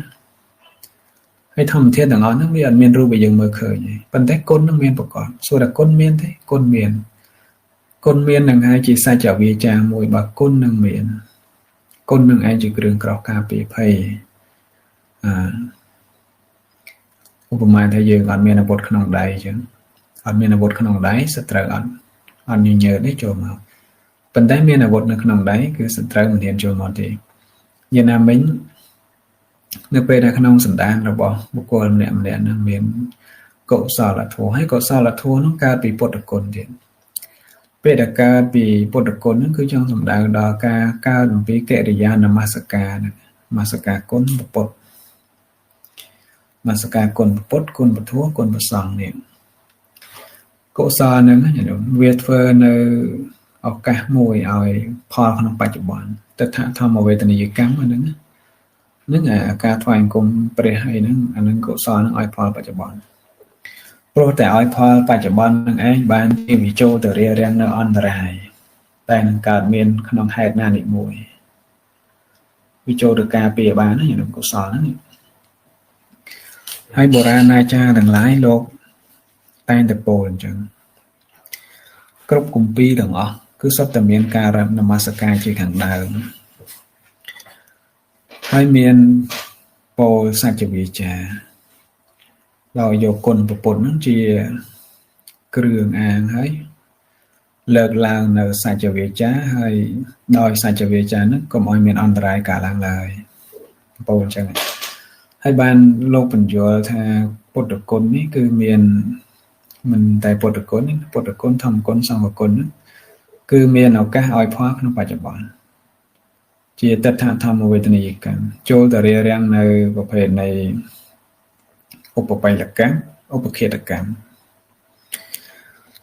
hay thò một thiệt đằng đó nó bị ăn miên ru bị dừng mở khởi nhỉ bên đấy côn nó miên bọc còn số là côn miên thế côn miên đằng hai chỉ sai trở về cha mũi bà côn đằng miên côn đằng anh chỉ đường cào ca bị phâyอุปมาถ้าយើងអត់មានអាវុធក្នុងដៃអញ្ចឹងអត់មានអាវុធក្នុងដៃសត្រូវអត់ញញើទេចូលមកប៉ុន្តែមានអាវុធនៅក្នុងដៃគឺសត្រូវមិនហ៊ានចូលមកទេយ៉ាងណាមិញនៅពេលដែលក្នុងសន្តានរបស់បុគ្គលម្នាក់ៗនឹងមានកុសលធម៌ហើយកុសលធម៌នោះកើតពីពុទ្ធគុណទៀតពេលដែលកើតពីពុទ្ធគុណហ្នឹងគឺចង់សំដៅដល់ការកើតអំពីកិរិយានមស្ការនមស្ការគុណពុទ្ធមស្ការគុណពុទ្ធគុណពធគុណប្រសង្ឃនេះកុសលហ្នឹងវាធ្វើនៅឱកាសមួយឲ្យផលក្នុងបច្ចុប្បន្នតថាធម្មវេទនីយកម្មហ្នឹងការថ្វាយអង្គមព្រះអីហ្នឹងអាហ្នឹងកុសលហ្នឹងឲ្យផលបច្ចុប្បន្នព្រោះតែឲ្យផលបច្ចុប្បន្នហ្នឹងឯងបានជាវិចូលទៅរារាំងនៅអន្តរាយតែនឹងកើតមានក្នុងហេតុណានិមួយវិចូលទៅការពារបានណាខ្ញុំកុសលហ្នឹងហើយបុរាណអាចារ្យទាំងឡាយលោកតែងតែពោលអញ្ចឹងគ្រប់គម្ពីរទាំងអស់គឺសុទ្ធតែមានការរំនមស្ការជាខាងដើមហើយមានពោលសច្ចវិជ្ជាដោយយកគុណពុទ្ធហ្នឹងជាគ្រឿងអាងហើយលើកឡើងនៅសច្ចវិជ្ជាហើយដោយសច្ចវិជ្ជាហ្នឹងកុំឲ្យមានអន្តរាយកើតឡើងឡើយពោលអញ្ចឹងហើយបានលោកបញ្យល់ថាពុទ្ធគុណនេះគឺមានមិនតែពុទ្ធគុណពុទ្ធគុណធម្មគុណសង្ឃគុណគឺមានឱកាសឲ្យផលក្នុងបច្ចុប្បន្នជាតថាធម្មវេទនីយកម្មចូលទៅរារាំងនៅប្រភេទនៃឧបបិលកម្មឧបឃាតកម្ម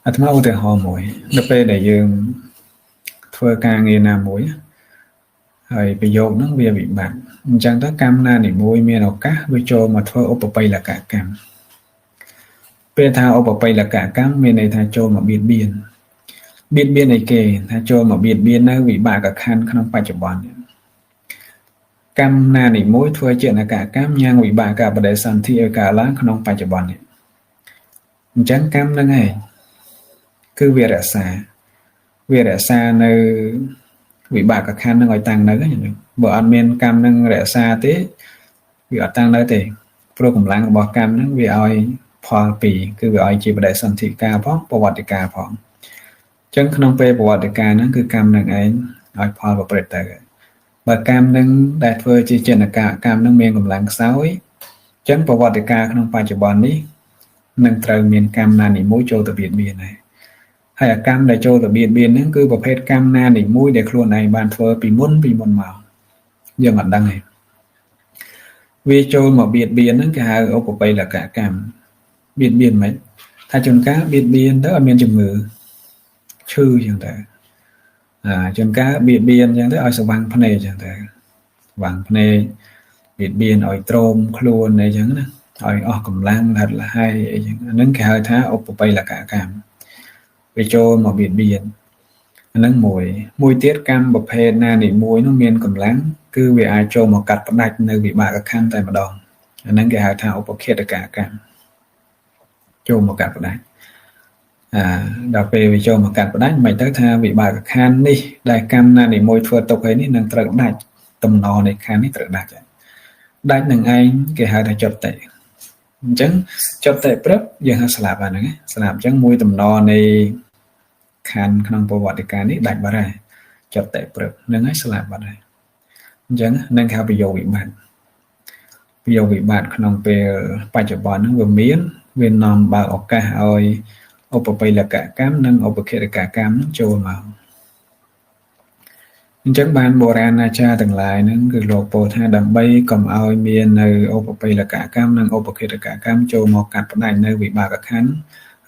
អាត្មាឧទាហរណ៍មួយនៅពេលដែលយើងធ្វើការងារណាមួយហើយប្រយោគហ្នឹងវាវិបាកអញ្ចឹងទៅកម្មណានីមួយមានឱកាសវាចូលមកធ្វើឧបបិលកម្មពេលថាឧបបិលកម្មមានន័យថាចូលមកបៀតបៀនអីគេថាចូលមកបៀតបៀននៅវិបាកខណ្ឌក្នុងបច្ចុប្បន្នកម្មណានីមួយធ្វើជាអនកកម្មញ៉ាំងវិបាកបដិសន្ធិឲ្យកើតឡើងក្នុងបច្ចុប្បន្ននេះអញ្ចឹងកម្មហ្នឹងឯងគឺវារក្សានៅវិបាកខណ្ឌនឹងឲ្យតាំងនៅបើអត់មានកម្មនឹងរក្សាទេវាអត់តាំងនៅទេព្រោះកម្លាំងរបស់កម្មនឹងវាឲ្យផលពីរគឺវាឲ្យជាបដិសន្ធិការផងប្រវត្តិការផងអញ្ចឹងក្នុងពេលប្រវត្តិការហ្នឹងគឺកម្មនឹងឯងឲ្យផលប្រព្រឹត្តទៅបើកម្មនឹងដែលធ្វើជាចនកកម្មនឹងមានកម្លាំងខ្សោយអញ្ចឹងប្រវត្តិការក្នុងបច្ចុប្បន្ននេះនឹងត្រូវមានកម្មណានីមួយចូលទៅបៀតបៀនហើយអាកម្មដែលចូលទៅបៀតបៀនហ្នឹងគឺប្រភេទកម្មណានីមួយដែលខ្លួនឯងបានធ្វើពីមុនមកយើងអត់ដឹងទេវាចូលមកបៀតបៀនហ្នឹងគេហៅឧបបិលកកម្មបៀតបៀនមិនថាជួនកាលបៀតបៀនទៅអត់មានជំងឺឈឺអញ្ចឹងទៅជួនកាលបៀតបៀនអញ្ចឹងទៅឲ្យស្វាំងភ្នែកអញ្ចឹងទៅស្វាំងភ្នែកបៀតបៀនឲ្យទ្រាំខ្លួនអីចឹងណាឲ្យអស់កម្លាំងរត់លហើយអីចឹងអាហ្នឹងគេហៅថាឧបបិលកកម្មវាចូលមកបៀតបៀនអាហ្នឹងមួយទៀតកម្មប្រភេទណានីមួយនោះមានកម្លាំងគឺវាអាចចូលមកកាត់ផ្ដាច់នៅវិបាកខណ្ឌតែម្ដងអាហ្នឹងគេហៅថាឧបឃាតកកម្មចូលមកកាត់ផ្ដាច់ដល់ពេលវាចូលមកកាត់ផ្ដាច់មិនទៅថាវិបាកខណ្ឌនេះដែលកម្មណានីមួយធ្វើទុកឲ្យនេះនឹងត្រូវដាច់តំណនៃខណ្ឌនេះត្រូវដាច់នឹងឯងគេហៅថាចុតតិអញ្ចឹងចុតតិព្រឹបយើងហៅស្លាប់អាហ្នឹងស្លាប់អញ្ចឹងមួយតំណនៃខណ្ឌក្នុងប្រវត្តិការនេះដាច់បាត់ហើយចុតតិព្រឹបហ្នឹងហើយស្លាប់បាត់ហើយអញ្ចឹងនឹងហៅប្រយោគវិបត្តិក្នុងពេលបច្ចុប្បន្នហ្នឹងវានាំបើកឱកាសឲ្យឧបបិលកកម្មនិងឧបឃាតកកម្មនឹងចូលមកអញ្ចឹងបានបុរាណអាចារ្យទាំងឡាយហ្នឹងគឺលោកពោលថាដើម្បីកុំឲ្យមាននៅឧបបិលកកម្មនិងឧបឃាតកកម្មចូលមកកាត់ផ្ដាច់នៅវិបាកខណ្ឌ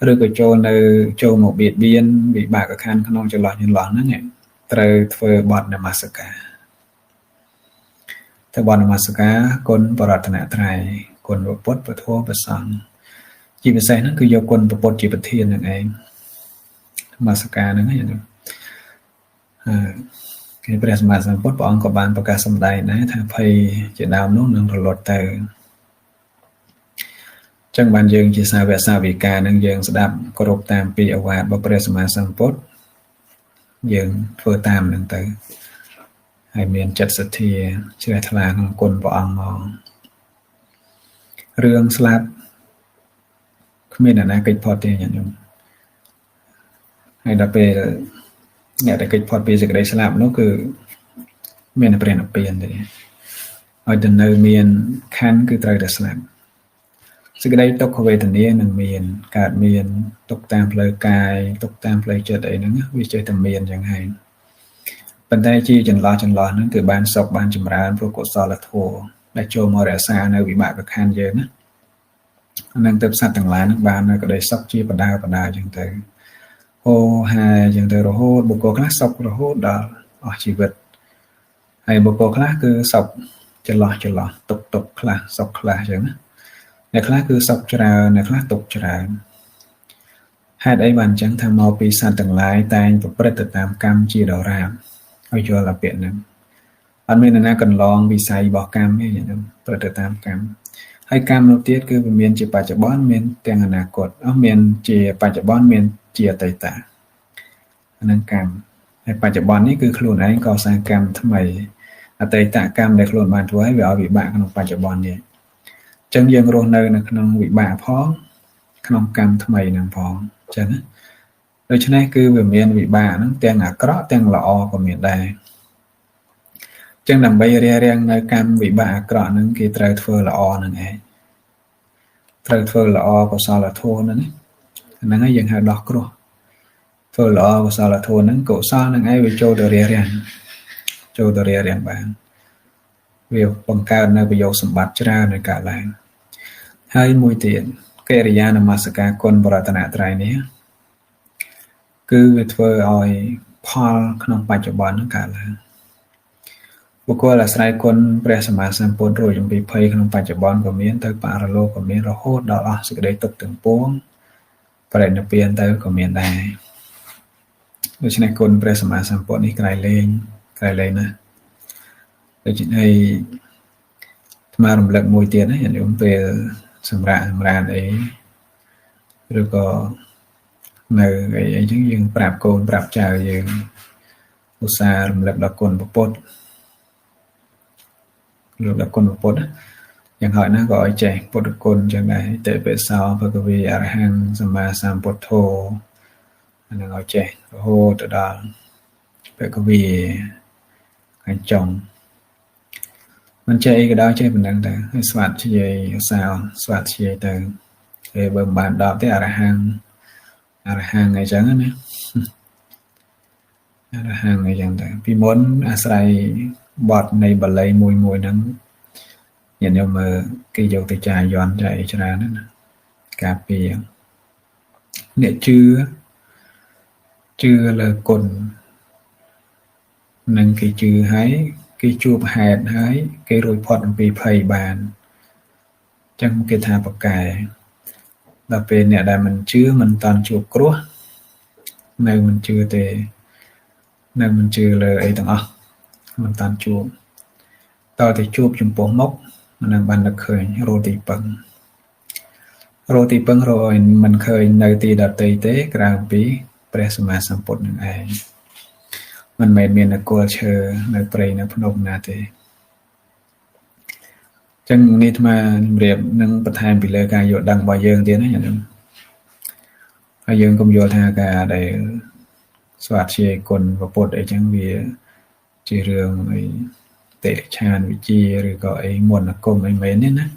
ឬក៏ចូលមកបៀតបៀនវិបាកខណ្ឌក្នុងចន្លោះហ្នឹង ត្រូវធ្វើបទនមស្ការធ្វើបទនមស្ការគុណបរតនត្រ័យគុណពុទ្ធពធព្រះសង្ឃជាពិសេសហ្នឹងគឺយកគុណពុទ្ធជាប្រធានហ្នឹងឯងនមស្ការហ្នឹងឯងគេព្រះសម្មាសម្ពុទ្ធព្រះអង្គក៏បានប្រកាសសម្ដែងដែរថាភ័យជាដើមនោះនឹងរលត់ទៅចឹងបានយើងជាសាវកសាវិកានឹងយើងស្ដាប់គោរពតាមពីឱវាទរបស់ព្រះសម្មាសម្ពុទ្ធយើងធ្វើតាមនឹងទៅហើយមានចិត្តសទ្ធាជ្រះថ្លាក្នុងគុណព្រះអង្គមករឿងស្លាប់គ្មានអ្នកណាគេចផុតទេញាតិញោមហើយដល់ពេលអ្នកដែលគេចផុតពីសេចក្តីស្លាប់នោះគឺមានព្រះនិព្វានទេឲ្យទៅនៅមានខណ្ឌគឺត្រូវតែស្លាប់សេចក្តីទុក្ខវេទនានឹងមានកើតមានទុក្ខតាមផ្លូវកាយទុក្ខតាមផ្លូវចិត្តអីហ្នឹងវាចេះតែមានយ៉ាងហើយប៉ុន្តែជាចន្លោះហ្នឹងគឺបានសុខបានចម្រើនព្រោះកុសលធម៌ដែលចូលមករក្សានៅវិបាកខណ្ឌយើងណាហ្នឹងទៅសត្វទាំងឡាយហ្នឹងបាននៅក្តីសុខជាបដាអញ្ចឹងទៅអូហើយអញ្ចឹងទៅរហូតបុគ្គលខ្លះសុខរហូតដល់អស់ជីវិតហើយបុគ្គលខ្លះគឺសុខចន្លោះទុកខ្លះសុខខ្លះអញ្ចឹងណាអ្នកខ្លះគឺសុខច្រើនអ្នកខ្លះទុក្ខច្រើនហេតុអីបានអញ្ចឹងថាមកពីសត្វទាំងឡាយតែងប្រព្រឹត្តទៅតាមកម្មជាដរាបឲ្យយល់អាពាក្យហ្នឹងអត់មាននរណាកន្លងវិស័យរបស់កម្មទេខ្ញុំប្រព្រឹត្តទៅតាមកម្មហើយកម្មនោះទៀតគឺវាមានជាបច្ចុប្បន្នមានទាំងអនាគតមានជាបច្ចុប្បន្នមានជាអតីតអានឹងកម្មហើយបច្ចុប្បន្ននេះគឺខ្លួនឯងកសាងកម្មថ្មីអតីតកម្មដែលខ្លួនបានធ្វើឲ្យវាឲ្យវិបាកក្នុងបច្ចុប្បន្ននេះអញ្ចឹងយើងរស់នៅក្នុងវិបាកផងក្នុងកម្មថ្មីហ្នឹងផងអញ្ចឹងណាដូច្នេះគឺវាមានវិបាកហ្នឹងទាំងអាក្រក់ទាំងល្អក៏មានដែរអញ្ចឹងដើម្បីរាំងនៅកម្មវិបាកអាក្រក់ហ្នឹងគេត្រូវធ្វើល្អហ្នឹងឯងត្រូវធ្វើល្អកុសលធម៌ហ្នឹងហ្នឹងហើយយើងហៅដោះគ្រោះធ្វើល្អកុសលធម៌ហ្នឹងកុសលហ្នឹងឯងវាចូលទៅរាំងបានវាបង្កើតនៅប្រយោជន៍សម្បត្តិច្រើននៅកើតឡើងហើយមួយទៀតកិរិយានមស្ការគុណបរតនត្រ័យនេះគឺវាធ្វើឲ្យផលក្នុងបច្ចុប្បន្ននឹងកើតឡើងបុគ្គលអាស្រ័យគុណព្រះសម្មាសម្ពុទ្ធរួចអំពីភ័យក្នុងបច្ចុប្បន្នក៏មានទៅបរលោកក៏មានរហូតដល់អស់សេចក្តីទុក្ខទាំងពួងបរិនិព្វានទៅក៏មានដែរដូច្នេះគុណព្រះសម្មាសម្ពុទ្ធនេះក្រៃលែងណាស់ដូច្នេះថ្មរំលឹកមួយទៀតណាញាតិញោមពេលសម្រានអីឬក៏នៅអីចឹងយើងប្រាប់កូនប្រាប់ចៅយើងឧស្សាហ៍រំលឹកដល់គុណពុទ្ធយ៉ាងហោចណាស់ក៏ឲ្យចេះពុទ្ធគុណចឹងដែរតិបិសោភគវីអរហង្គសម្មាសម្ពុទ្ធោអានឹងឲ្យចេះរហូតទៅដល់ភគវីខាងចុងមិនចេះអីក៏ដោយចេះប៉ុណ្ណឹងទៅឲ្យស្វាធ្យាយឧស្សាហ៍ស្វាធ្យាយទៅពេលបើមិនបាន10ទេអរហង្គអីចឹងណាអរហង្គអីចឹងទៅពីមុនអាស្រ័យបទនៃបាលីមួយហ្នឹងញាតិញោមមើលគេយកទៅចាយន្តចាអីច្រើនណាការពារអ្នកជឿលើគុណនឹងគេជឿហើយគេជួបហេតុហើយគេរួចផុតអំពីភ័យបានអញ្ចឹងគេថាប្រកែដល់ពេលអ្នកដែលមិនជឿមិនតាន់ជួបគ្រោះនៅមិនជឿទេនៅមិនជឿលើអីទាំងអស់មិនតាន់ជួបតើទៅជួបចំពោះមុខនឹងបាននឹកឃើញរស់ទីពឹងរកឲ្យមិនឃើញនៅទីដតីទេក្រៅពីព្រះសម្មាសម្ពុទ្ធនឹងឯងមិនមែនមាននគរឈើនៅព្រៃនៅភ្នំណាទេចឹងនេះអាត្មារៀបនឹងបន្ថែមពីលើការយល់ដឹងរបស់យើងទៀតណាញាតិញោមហើយយើងកុំយល់ថាការដែលស្វាធ្យាយគុណពុទ្ធអីចឹងវាជារឿងអីតិរិឆានវិជាឬក៏អីមន្តអាគមអីមែនទេណា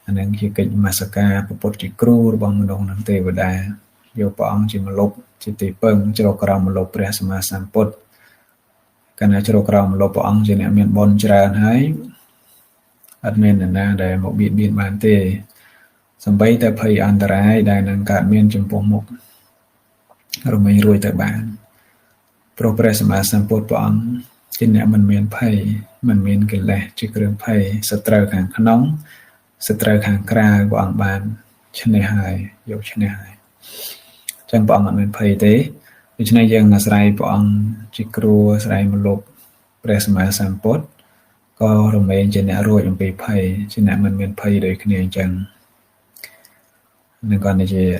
អានឹងជាកិច្ចនមស្ការពុទ្ធជាគ្រូរបស់មនុស្សនិងទេវតាយកព្រះអង្គជាម្លប់ជាទីពឹងជ្រកក្រោមម្លប់ព្រះសម្មាសម្ពុទ្ធកាលណាជ្រកក្រោមម្លប់ព្រះអង្គជាអ្នកមានបុណ្យច្រើនហើយអត់មាននរណាដែលមកបៀតបៀនបានទេសម្បីតែភ័យអន្តរាយដែលនឹងកើតមានចំពោះមុខរមែងរួចទៅបាន ព្រោះព្រះសម្មាសម្ពុទ្ធព្រះអង្គជាអ្នកមិនមានភ័យមិនមានកិលេសជាគ្រឿងភ័យសត្រូវខាងក្នុងសត្រូវខាងក្រៅព្រះអង្គបានឈ្នះហើយយកឈ្នះហើយអញ្ចឹងព្រះអង្គអត់មានភ័យទេដូច្នេះយើងអាស្រ័យព្រះអង្គជាគ្រូអាស្រ័យមកលោកព្រះសម្មាសម្ពុទ្ធក៏រមែងជាអ្នករួចអំពីភ័យជាអ្នកមិនមានភ័យដូចគ្នាអញ្ចឹងនឹងគាត់និយាយ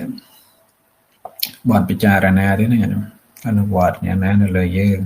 បទពិចារណាទេណាអនុវត្តយ៉ាងណានៅលើយើង